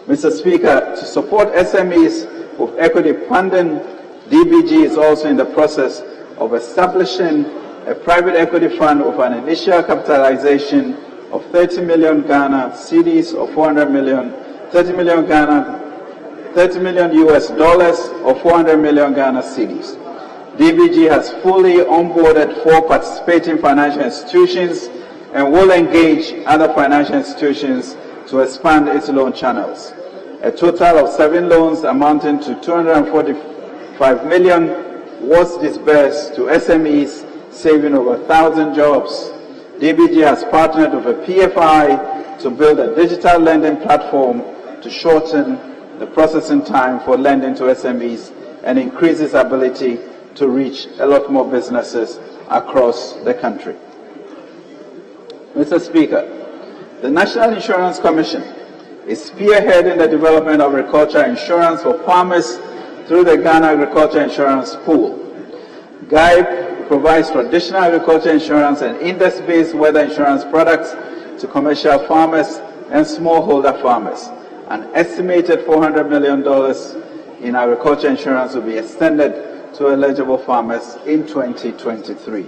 Speaker 1: Mr. Speaker, to support SMEs with equity funding, DBG is also in the process of establishing a private equity fund with an initial capitalization of 30 million Ghana cedis or 400 million, 30 million US dollars or 400 million Ghana cedis. DBG has fully onboarded 4 participating financial institutions and will engage other financial institutions to expand its loan channels. A total of 7 loans amounting to 245 million was disbursed to SMEs, saving over 1,000 jobs. DBG has partnered with a PFI to build a digital lending platform to shorten the processing time for lending to SMEs and increase its ability to reach a lot more businesses across the country. Mr. Speaker, the National Insurance Commission is spearheading the development of agricultural insurance for farmers through the Ghana Agriculture Insurance Pool. GAIP provides traditional agriculture insurance and index-based weather insurance products to commercial farmers and smallholder farmers. An estimated $400 million in agriculture insurance will be extended to eligible farmers in 2023.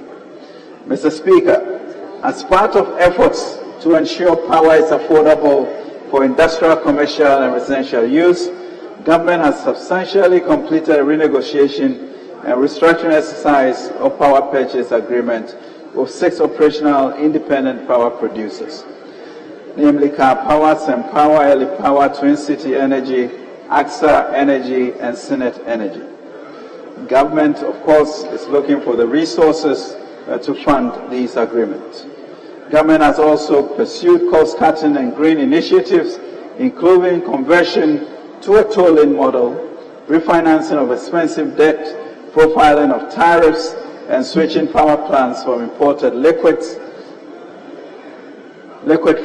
Speaker 1: Mr. Speaker, as part of efforts to ensure power is affordable for industrial, commercial, and residential use, government has substantially completed a renegotiation and restructuring exercise of power purchase agreement with 6 operational independent power producers, namely Car Power, Power, Early Power, Twin City Energy, AXA Energy, and Senate Energy. Government, of course, is looking for the resources to fund these agreements. Government has also pursued cost-cutting and green initiatives, including conversion to a tolling model, refinancing of expensive debt, profiling of tariffs, and switching power plants from imported liquid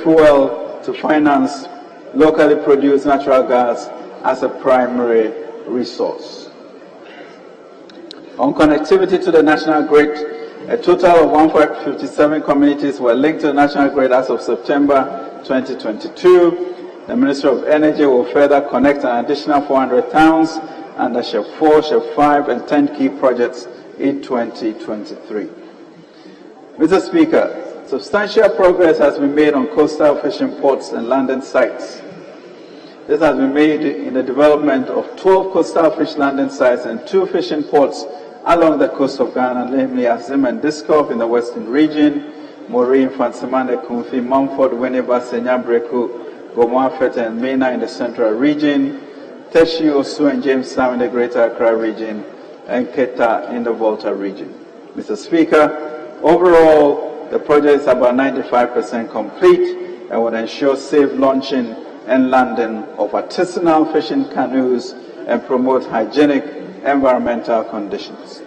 Speaker 1: fuel to finance locally produced natural gas as a primary resource. On connectivity to the national grid, a total of 157 communities were linked to the national grid as of September 2022. The Ministry of Energy will further connect an additional 400 towns under Shell 4, Shell 5, and 10 key projects in 2023. Mr. Speaker, substantial progress has been made on coastal fishing ports and landing sites. This has been made in the development of 12 coastal fish landing sites and 2 fishing ports along the coast of Ghana, namely Azim and Diskov in the western region, Mori, Fansimane, Kumfi, Mumford, Winneba, Senyabreku, Gomoafet, and Mena in the central region, Teshi, Osu, and Jamestown in the greater Accra region, and Keta in the Volta region. Mr. Speaker, overall, the project is about 95% complete and would ensure safe launching and landing of artisanal fishing canoes and promote hygienic environmental conditions.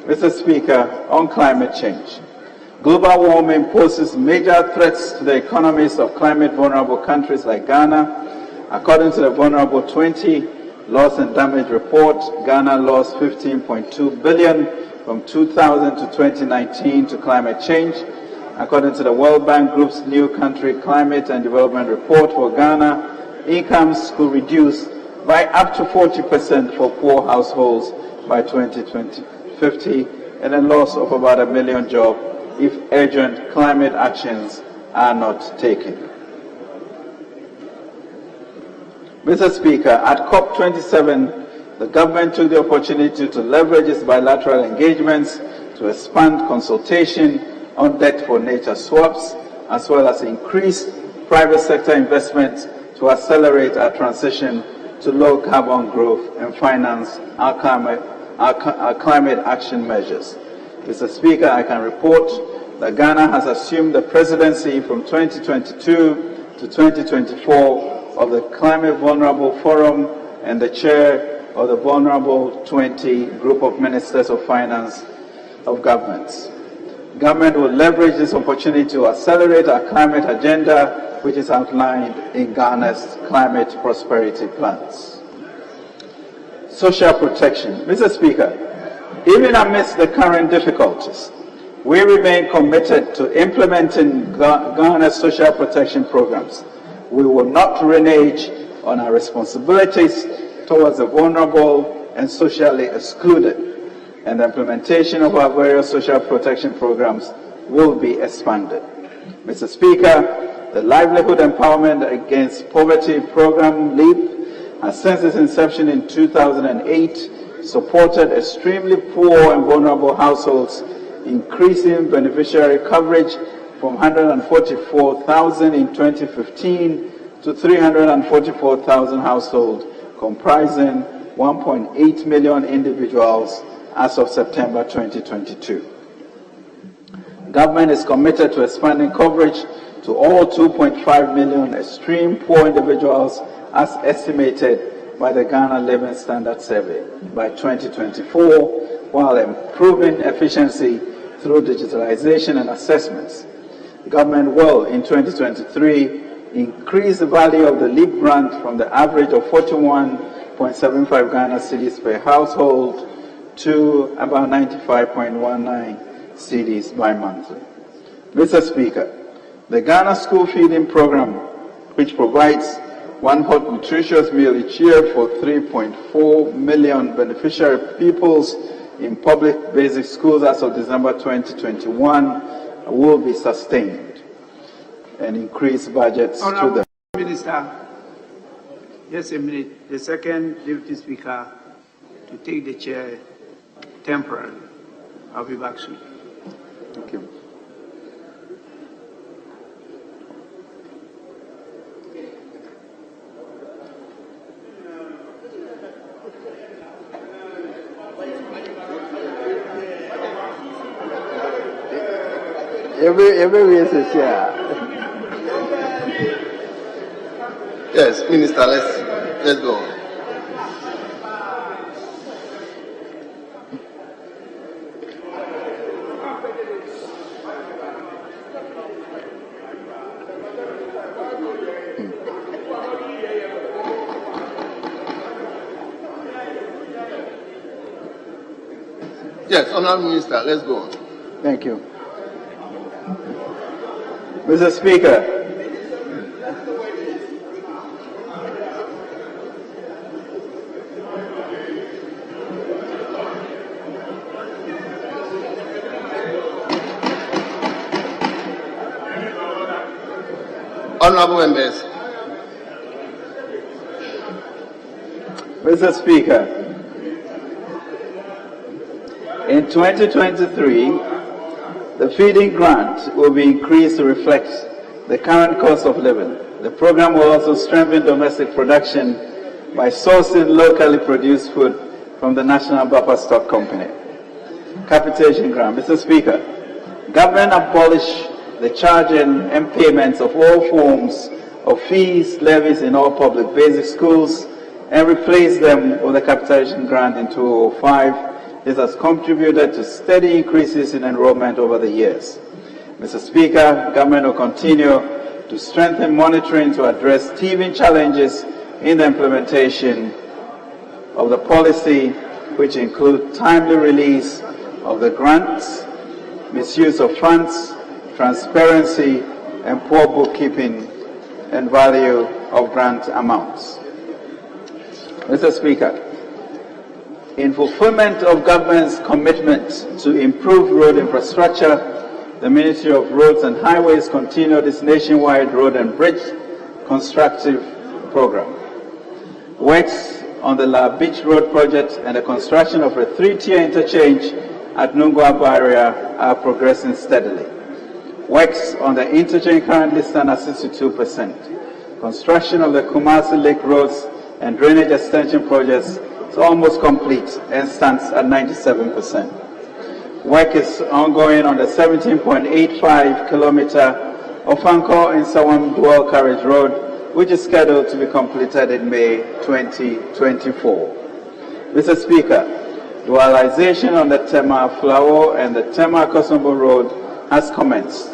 Speaker 1: Mr. Speaker, on climate change, global warming poses major threats to the economies of climate-vulnerable countries like Ghana. According to the Vulnerable 20 Loss and Damage Report, Ghana lost $15.2 billion from 2000 to 2019 to climate change. According to the World Bank Group's new country climate and development report for Ghana, incomes could reduce by up to 40% for poor households by 2050 and a loss of about 1 million jobs if urgent climate actions are not taken. Mr. Speaker, at COP27, the government took the opportunity to leverage its bilateral engagements to expand consultation on debt for nature swaps, as well as increase private sector investments to accelerate our transition to low carbon growth and finance our climate action measures. Mr. Speaker, I can report that Ghana has assumed the presidency from 2022 to 2024 of the Climate Vulnerable Forum and the chair of the Vulnerable 20 Group of Ministers of Finance of Governments. Government will leverage this opportunity to accelerate our climate agenda, which is outlined in Ghana's climate prosperity plans. Social protection. Mr. Speaker, even amidst the current difficulties, we remain committed to implementing Ghana's social protection programs. We will not renege on our responsibilities towards the vulnerable and socially excluded, and the implementation of our various social protection programs will be expanded. Mr. Speaker, the Livelihood Empowerment Against Poverty program, LEAP, has since its inception in 2008 supported extremely poor and vulnerable households, increasing beneficiary coverage from 144,000 in 2015 to 344,000 households, comprising 1.8 million individuals as of September 2022. Government is committed to expanding coverage to all 2.5 million extreme poor individuals as estimated by the Ghana Living Standard Survey by 2024, while improving efficiency through digitalization and assessments. Government will, in 2023, increase the value of the LEAP grant from the average of 41.75 Ghana cedis per household to about 95.19 cedis bi-monthly. Mr. Speaker, the Ghana School Feeding Program, which provides one hot nutritious meal each year for 3.4 million beneficiary pupils in public basic schools as of December 2021, will be sustained and increase budgets
Speaker 2: Honorable
Speaker 1: to the
Speaker 2: Minister, just a minute. The second Deputy Speaker to take the chair temporarily. I'll be back soon.
Speaker 1: Thank you. Every is here.
Speaker 3: Yes, Minister, let's go on. Yes, Honourable Minister, let's go on.
Speaker 1: Thank you. Mr. Speaker,
Speaker 3: Honorable members.
Speaker 1: Mr. Speaker, in 2023, the feeding grant will be increased to reflect the current cost of living. The program will also strengthen domestic production by sourcing locally produced food from the National Buffer Stock Company. Capitation grant. Mr. Speaker, government abolished the charging and payments of all forms of fees, levies in all public basic schools and replaced them with a capitation grant in 2005. This has contributed to steady increases in enrollment over the years. Mr. Speaker, government will continue to strengthen monitoring to address teething challenges in the implementation of the policy, which include timely release of the grants, misuse of funds, transparency, and poor bookkeeping and value of grant amounts. Mr. Speaker, in fulfillment of government's commitment to improve road infrastructure, the Ministry of Roads and Highways continued its nationwide road and bridge constructive program. Works on the La Beach Road project and the construction of a 3-tier interchange at Nungwa Barrier are progressing steadily. Works on the interchange currently stand at 62%. Construction of the Kumasi Lake Roads and drainage extension projects is almost complete and stands at 97%. Work is ongoing on the 17.85 kilometer Ofanko in Sawam Dual Carriage Road, which is scheduled to be completed in May 2024. Mr. Speaker, dualization on the Tema Flao and the Tema Kosombo Road has commenced.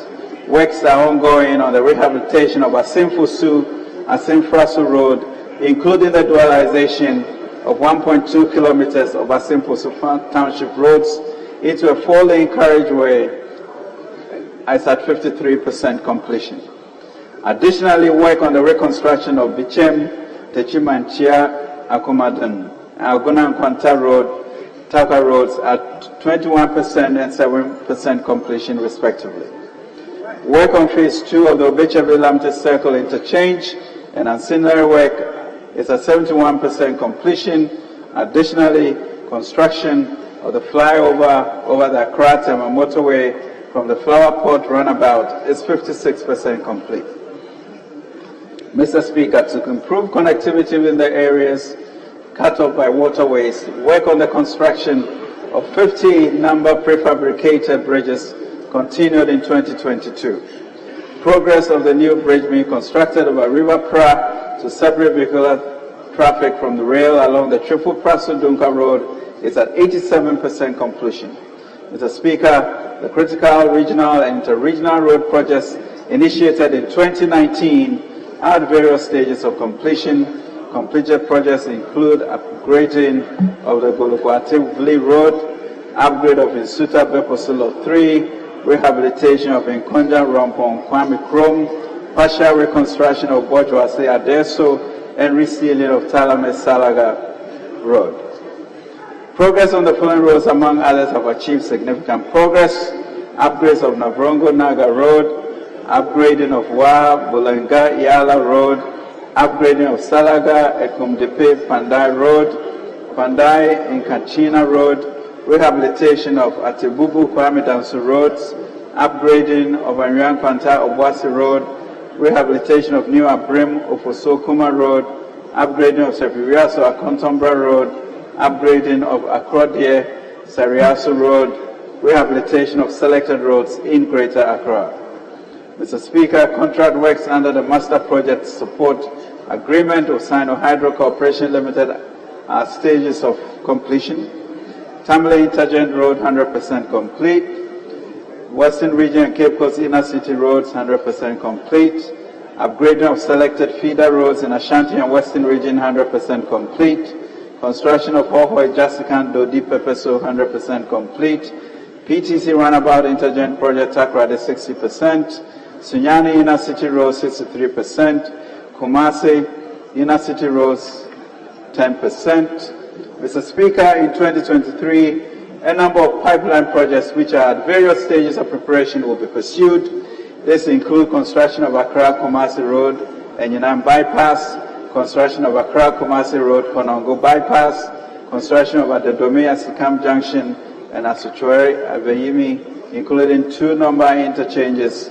Speaker 1: Works are ongoing on the rehabilitation of Asimfusu, Asimfrasu Road, including the dualization of 1.2 kilometers of Asimfusu Township roads into a 4-lane carriageway is at 53% completion. Additionally, work on the reconstruction of Bichem, Techimanchia, Akumadan, Aguna and Kwanta Road, Taka roads at 21% and 7% completion respectively. Work on phase 2 of the Obechabe-Lamte Circle interchange and ancillary work is at 71% completion. Additionally, construction of the flyover over the Accra-Tema motorway from the Flower Port runabout is 56% complete. Mr. Speaker, to improve connectivity in the areas cut off by waterways, work on the construction of 50 number prefabricated bridges continued in 2022. Progress of the new bridge being constructed over River Pra to separate vehicular traffic from the rail along the Triple Praso-Dunka Road is at 87% completion. Mr. Speaker, the critical regional and interregional road projects initiated in 2019 are at various stages of completion. Completed projects include upgrading of the Gulukwati-Vli Road, upgrade of Insuta Beposolo 3, rehabilitation of Nkonja Rompong Kwame Krom, partial reconstruction of Bojwase Adeso, and resealing of Talame Salaga Road. Progress on the following roads, among others, have achieved significant progress. Upgrades of Navrongo Naga Road, upgrading of Wa Bulenga Yala Road, upgrading of Salaga Ekumdepe Pandai Road, Pandai Nkachina Road, rehabilitation of Atibubu Kwame Dansu Roads, upgrading of Anyang Panta Obwasi Road, rehabilitation of New Abrim Ofoso Kuma Road, upgrading of Sepiriaso Akontombra Road, upgrading of Akrodie Sariasu Road, rehabilitation of selected roads in Greater Accra. Mr. Speaker, contract works under the Master Project Support Agreement of Sino-Hydro Corporation Limited are stages of completion. Tamale Intergent Road, 100% complete. Western Region and Cape Coast Inner City Roads, 100% complete. Upgrading of selected feeder roads in Ashanti and Western Region, 100% complete. Construction of Hohoi, Jasikan, Dodi, Pepeso, 100% complete. PTC Runabout Intergent Project Takrade, 60%. Sunyani Inner City Roads, 63%. Kumasi Inner City Roads, 10%. Mr. Speaker, in 2023, a number of pipeline projects which are at various stages of preparation will be pursued. This includes construction of Accra-Kumasi Road and Yanam Bypass, construction of Accra-Kumasi Road, Konongo Bypass, construction of Adedome-Asikam Junction and Asuchweri-Aveyimi, including 2 number interchanges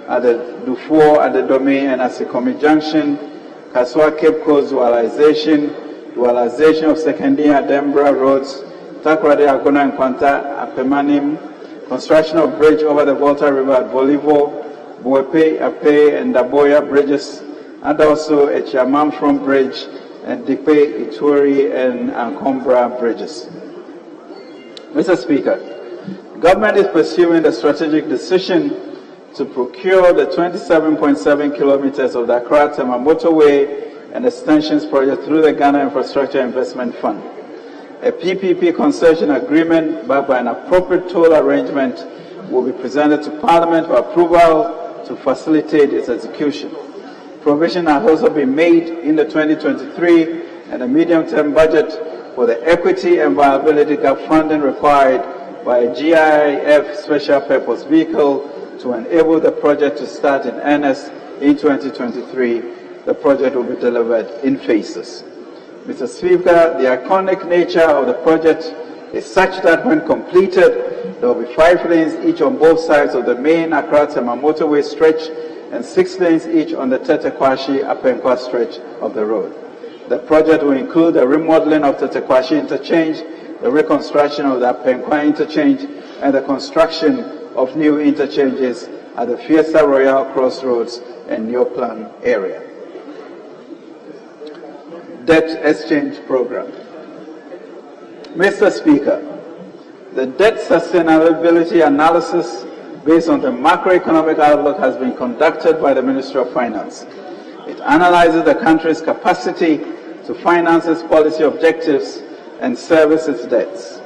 Speaker 1: at the Dufour, Adedome and Asikomi Junction, Kaswa Cape Coast dualization of Sekendia Dembra roads, Takoradi Agona and Kwanta Apemanim, construction of bridge over the Volta River at Bolivo, Buepe, Ape and Daboya bridges, and also a Chamamfrom Bridge and Dipe, Ituri and Ankombra bridges. Mr. Speaker, government is pursuing the strategic decision to procure the 27.7 kilometers of the Accra-Tema motorway and extensions project through the Ghana Infrastructure Investment Fund. A PPP concession agreement backed by an appropriate toll arrangement will be presented to Parliament for approval to facilitate its execution. Provision has also been made in the 2023 and the medium-term budget for the equity and viability gap funding required by a GIF special purpose vehicle to enable the project to start in earnest in 2023. The project will be delivered in phases. Mr. Speaker, the iconic nature of the project is such that when completed, there will be 5 lanes each on both sides of the main Accra-Tema motorway stretch and 6 lanes each on the Tetekwashi-Apenkwa stretch of the road. The project will include the remodeling of Tetekwashi interchange, the reconstruction of the Apenkwa interchange, and the construction of new interchanges at the Fiesta Royal Crossroads and Neoplan area. Debt exchange program. Mr. Speaker, the debt sustainability analysis based on the macroeconomic outlook has been conducted by the Ministry of Finance. It analyzes the country's capacity to finance its policy objectives and service its debts.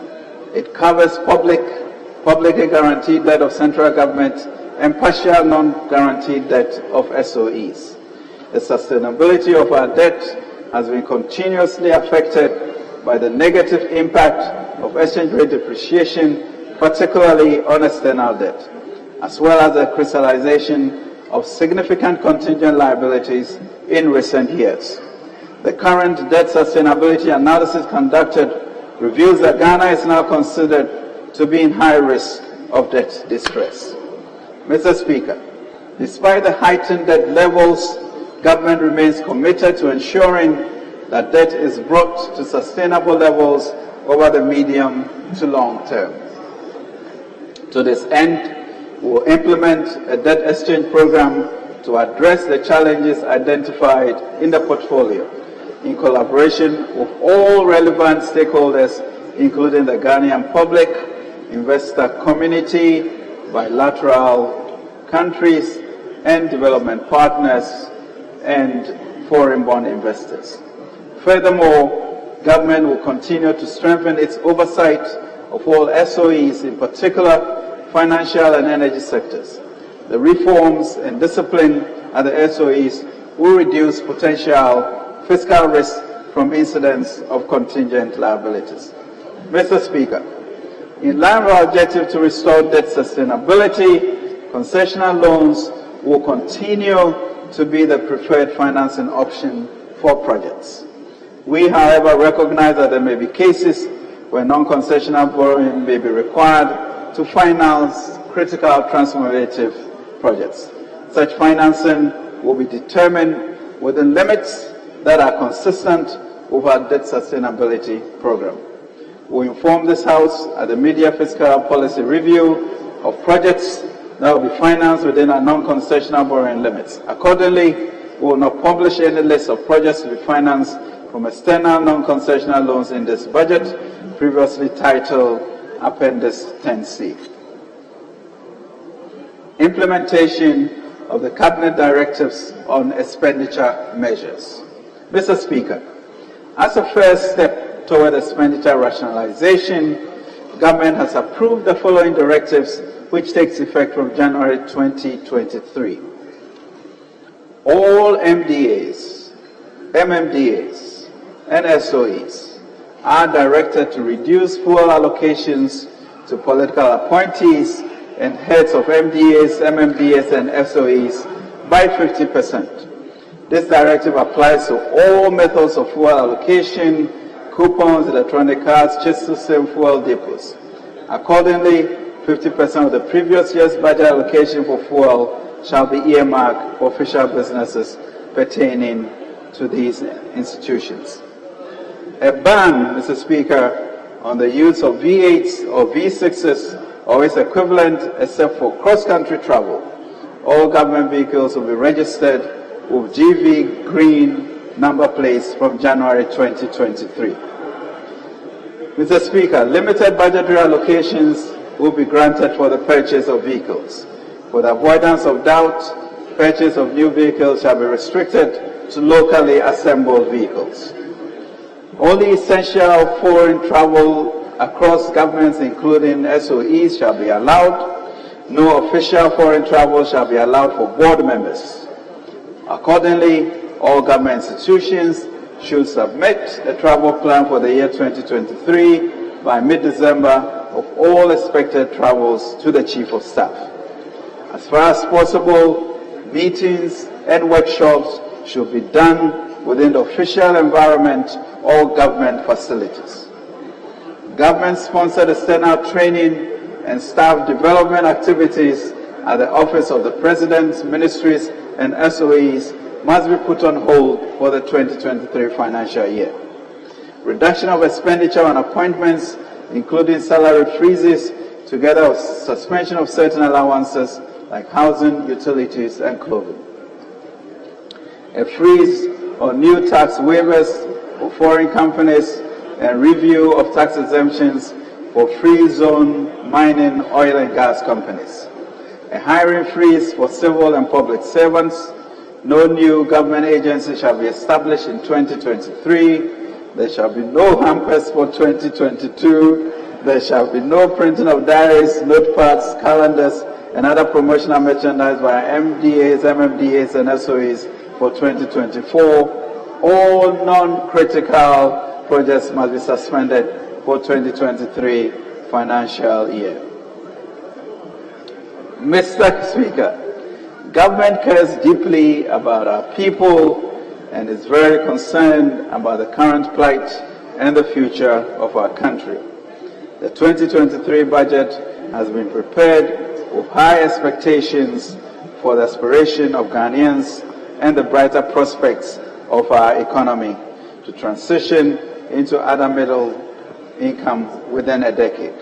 Speaker 1: It covers publicly guaranteed debt of central government and partial non-guaranteed debt of SOEs. The sustainability of our debt has been continuously affected by the negative impact of exchange rate depreciation, particularly on external debt, as well as the crystallization of significant contingent liabilities in recent years. The current debt sustainability analysis conducted reveals that Ghana is now considered to be in high risk of debt distress. Mr. Speaker, despite the heightened debt levels, government remains committed to ensuring that debt is brought to sustainable levels over the medium to long term. To this end, we will implement a debt exchange program to address the challenges identified in the portfolio, in collaboration with all relevant stakeholders, including the Ghanaian public, investor community, bilateral countries, and development partners, and foreign-born investors. Furthermore, government will continue to strengthen its oversight of all SOEs, in particular financial and energy sectors. The reforms and discipline at the SOEs will reduce potential fiscal risk from incidents of contingent liabilities. Mr. Speaker, in line with our objective to restore debt sustainability, concessional loans will continue to be the preferred financing option for projects. We, however, recognize that there may be cases where non-concessional borrowing may be required to finance critical transformative projects. Such financing will be determined within limits that are consistent with our debt sustainability program. We inform this House at the mid-year fiscal policy review of projects that will be financed within our non-concessional borrowing limits. Accordingly, we will not publish any list of projects to be financed from external non-concessional loans in this budget, previously titled Appendix 10C. Implementation of the Cabinet directives on expenditure measures. Mr. Speaker, as a first step toward expenditure rationalization, government has approved the following directives, which takes effect from January 2023. All MDAs, MMDAs, and SOEs are directed to reduce fuel allocations to political appointees and heads of MDAs, MMDAs, and SOEs by 50%. This directive applies to all methods of fuel allocation, coupons, electronic cards, just to same fuel depots. Accordingly, 50% of the previous year's budget allocation for fuel shall be earmarked for official businesses pertaining to these institutions. A ban, Mr. Speaker, on the use of V8s or V6s or its equivalent except for cross-country travel. All government vehicles will be registered with GV green number plates from January 2023. Mr. Speaker, limited budgetary allocations will be granted for the purchase of vehicles. For the avoidance of doubt, purchase of new vehicles shall be restricted to locally assembled vehicles. Only essential foreign travel across governments, including SOEs, shall be allowed. No official foreign travel shall be allowed for board members. Accordingly, all government institutions should submit a travel plan for the year 2023 by mid-December of all expected travels to the Chief of Staff. As far as possible, meetings and workshops should be done within the official environment or government facilities. Government-sponsored external training and staff development activities at the Office of the President, ministries, and SOEs must be put on hold for the 2023 financial year. Reduction of expenditure on appointments, including salary freezes, together with suspension of certain allowances like housing, utilities, and clothing. A freeze on new tax waivers for foreign companies and review of tax exemptions for free zone mining, oil and gas companies. A hiring freeze for civil and public servants. No new government agency shall be established in 2023. There shall be no hampers for 2022. There shall be no printing of diaries, notepads, calendars, and other promotional merchandise by MDAs, MMDAs, and SOEs for 2024. All non-critical projects must be suspended for 2023 financial year. Mr. Speaker, government cares deeply about our people and is very concerned about the current plight and the future of our country. The 2023 budget has been prepared with high expectations for the aspiration of Ghanaians and the brighter prospects of our economy to transition into other middle income within a decade.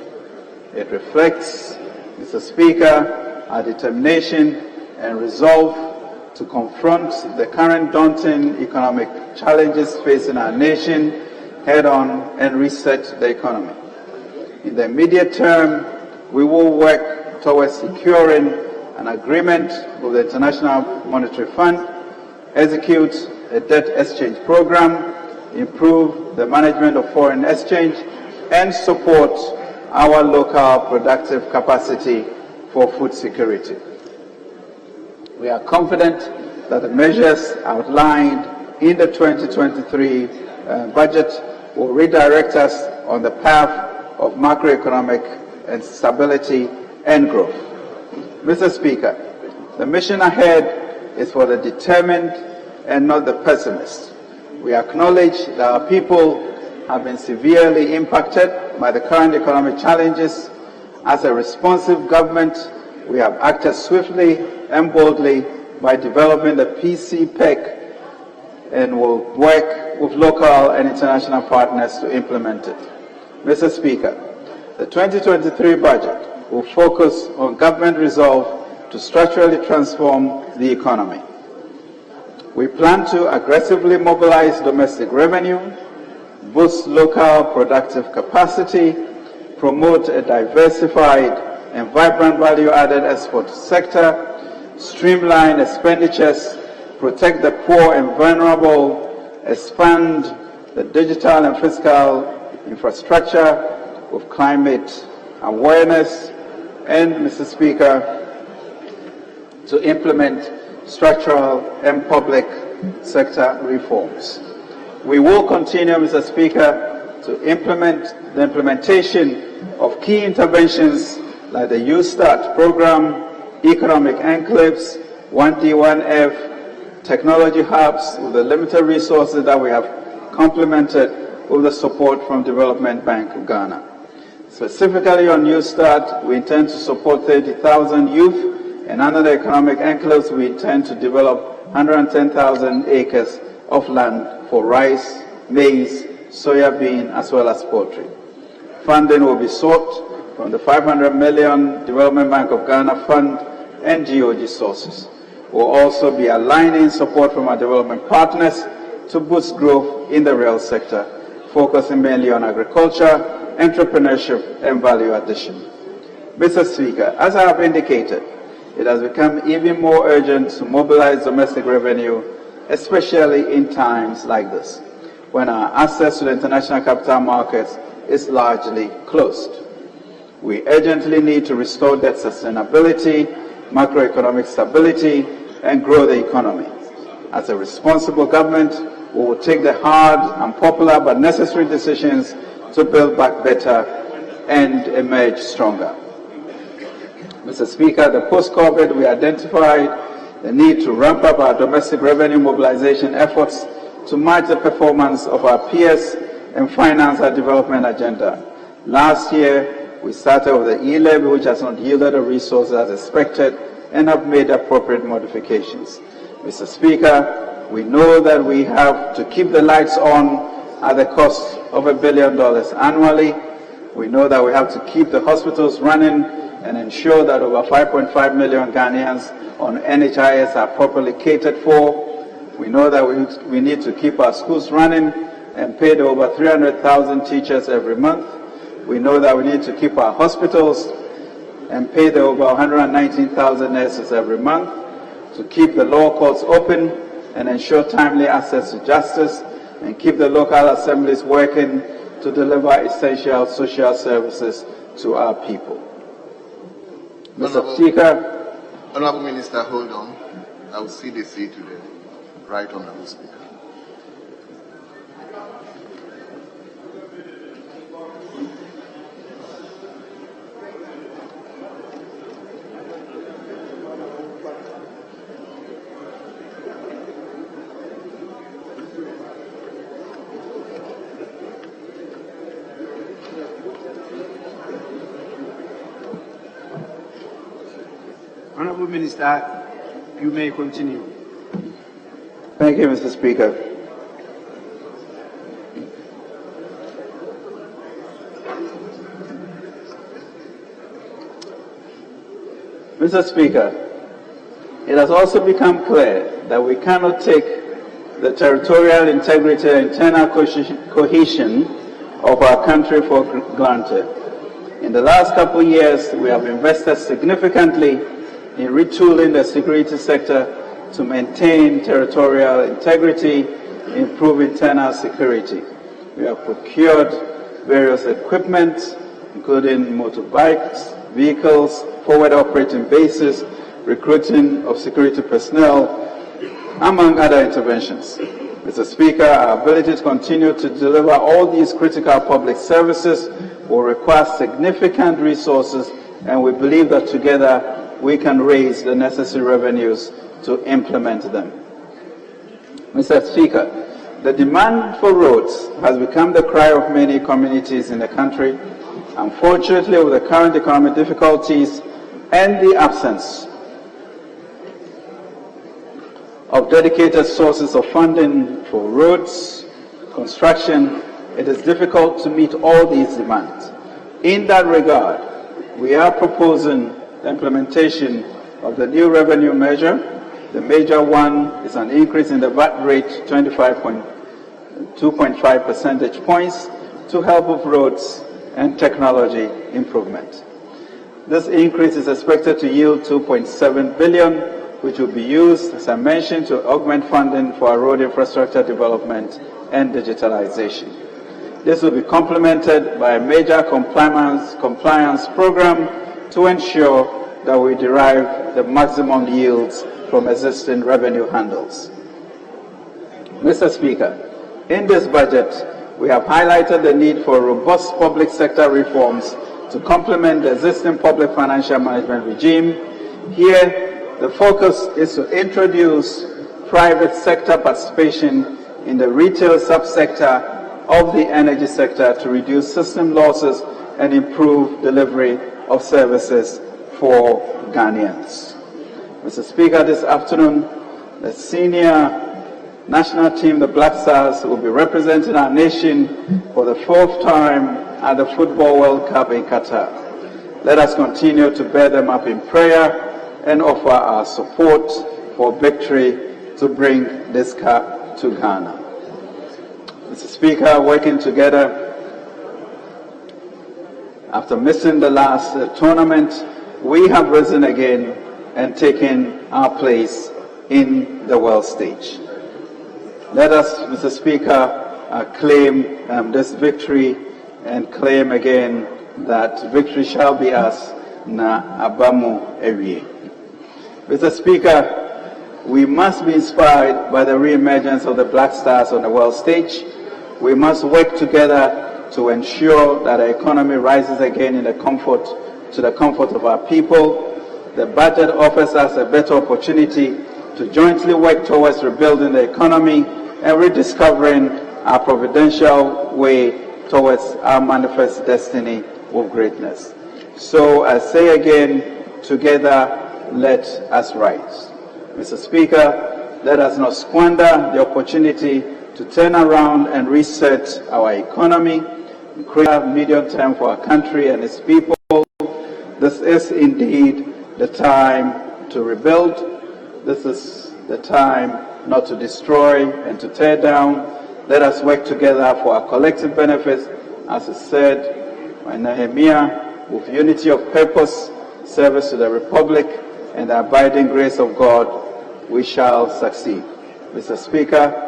Speaker 1: It reflects, Mr. Speaker, our determination and resolve to confront the current daunting economic challenges facing our nation head-on and reset the economy. In the immediate term, we will work towards securing an agreement with the International Monetary Fund, execute a debt exchange program, improve the management of foreign exchange, and support our local productive capacity for food security. We are confident that the measures outlined in the 2023 budget will redirect us on the path of macroeconomic and stability and growth. Mr. Speaker, the mission ahead is for the determined and not the pessimist. We acknowledge that our people have been severely impacted by the current economic challenges. As a responsive government, we have acted swiftly and boldly by developing the PCPEC and will work with local and international partners to implement it. Mr. Speaker, the 2023 budget will focus on government resolve to structurally transform the economy. We plan to aggressively mobilize domestic revenue, boost local productive capacity, promote a diversified and vibrant value-added export sector, streamline expenditures, protect the poor and vulnerable, expand the digital and fiscal infrastructure with climate awareness, and, Mr. Speaker, to implement structural and public sector reforms. We will continue, Mr. Speaker, to implement the implementation of key interventions like the Youth Start program, economic enclaves, 1D, 1F, technology hubs with the limited resources that we have complemented with the support from Development Bank of Ghana. Specifically on Youth Start, we intend to support 30,000 youth, and under the economic enclaves, we intend to develop 110,000 acres of land for rice, maize, soya bean, as well as poultry. Funding will be sought from the 500 million Development Bank of Ghana Fund and GOG sources. We'll also be aligning support from our development partners to boost growth in the real sector, focusing mainly on agriculture, entrepreneurship, and value addition. Mr. Speaker, as I have indicated, it has become even more urgent to mobilize domestic revenue, especially in times like this, when our access to the international capital markets is largely closed. We urgently need to restore debt sustainability, macroeconomic stability, and grow the economy. As a responsible government, we will take the hard, unpopular, but necessary decisions to build back better and emerge stronger. Mr. Speaker, the post-COVID, we identified the need to ramp up our domestic revenue mobilization efforts to match the performance of our peers and finance our development agenda. Last year, we started with the e-levy, which has not yielded the resources as expected, and have made appropriate modifications. Mr. Speaker, we know that we have to keep the lights on at the cost of $1 billion annually. We know that we have to keep the hospitals running and ensure that over 5.5 million Ghanaians on NHIS are properly catered for. We know that we need to keep our schools running and pay the over 300,000 teachers every month. We know that we need to keep our hospitals and pay the over 119,000 nurses every month, to keep the law courts open and ensure timely access to justice, and keep the local assemblies working to deliver essential social services to our people. Mr. Speaker.
Speaker 3: Honorable Minister, hold on. I will see the seat to the right, Honorable Speaker.
Speaker 2: Honorable Minister, you may continue.
Speaker 1: Thank you, Mr. Speaker. Mr. Speaker, it has also become clear that we cannot take the territorial integrity and internal cohesion of our country for granted. In the last couple of years, we have invested significantly in retooling the security sector to maintain territorial integrity, improve internal security. We have procured various equipment, including motorbikes, vehicles, forward operating bases, recruiting of security personnel, among other interventions. Mr. Speaker, our ability to continue to deliver all these critical public services will require significant resources, and we believe that together we can raise the necessary revenues to implement them. Mr. Speaker, the demand for roads has become the cry of many communities in the country. Unfortunately, with the current economic difficulties and the absence of dedicated sources of funding for roads construction, it is difficult to meet all these demands. In that regard, we are proposing the implementation of the new revenue measure. The major one is an increase in the VAT rate 2.5 percentage points to help with roads and technology improvement. This increase is expected to yield 2.7 billion, which will be used, as I mentioned, to augment funding for our road infrastructure development and digitalization. This will be complemented by a major compliance program to ensure that we derive the maximum yields from existing revenue handles. Mr. Speaker, in this budget, we have highlighted the need for robust public sector reforms to complement the existing public financial management regime. Here, the focus is to introduce private sector participation in the retail subsector of the energy sector to reduce system losses and improve delivery of services for Ghanaians. Mr. Speaker, this afternoon, the senior national team, the Black Stars, will be representing our nation for the 4th time at the Football World Cup in Qatar. Let us continue to bear them up in prayer and offer our support for victory to bring this cup to Ghana. Mr. Speaker, working together, after missing the last tournament, we have risen again and taken our place in the world stage. Let us, Mr. Speaker, claim this victory and claim again that victory shall be us na abamu ewie. Mr. Speaker, we must be inspired by the re-emergence of the Black Stars on the world stage. We must work together to ensure that our economy rises again to the comfort of our people. The budget offers us a better opportunity to jointly work towards rebuilding the economy and rediscovering our providential way towards our manifest destiny of greatness. So I say again, together let us rise. Mr. Speaker, let us not squander the opportunity to turn around and reset our economy, create a medium term for our country and its people. This is indeed the time to rebuild. This is the time not to destroy and to tear down. Let us work together for our collective benefits, as is said by Nehemiah, with unity of purpose, service to the Republic, and the abiding grace of God, we shall succeed. Mr. Speaker,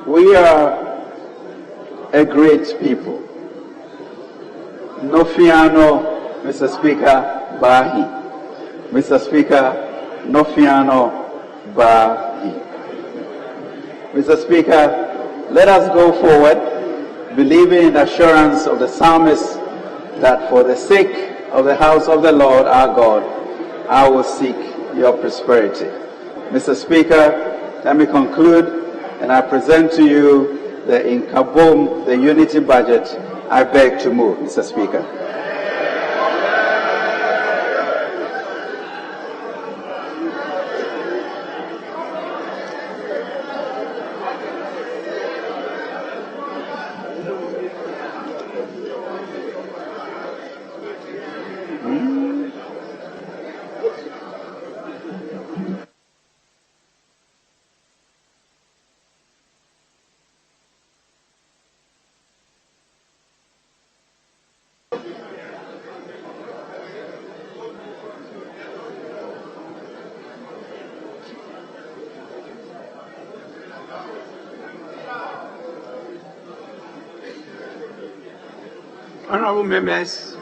Speaker 1: we are a great people. No fiano, Mr. Speaker, Bahi. Mr. Speaker, no fiano, Bahi. Mr. Speaker, let us go forward, believing in the assurance of the psalmist that for the sake of the house of the Lord our God, I will seek your prosperity. Mr. Speaker, let me conclude, and I present to you the Inkabom, the unity budget. I beg to move, Mr. Speaker.
Speaker 2: Honorable members,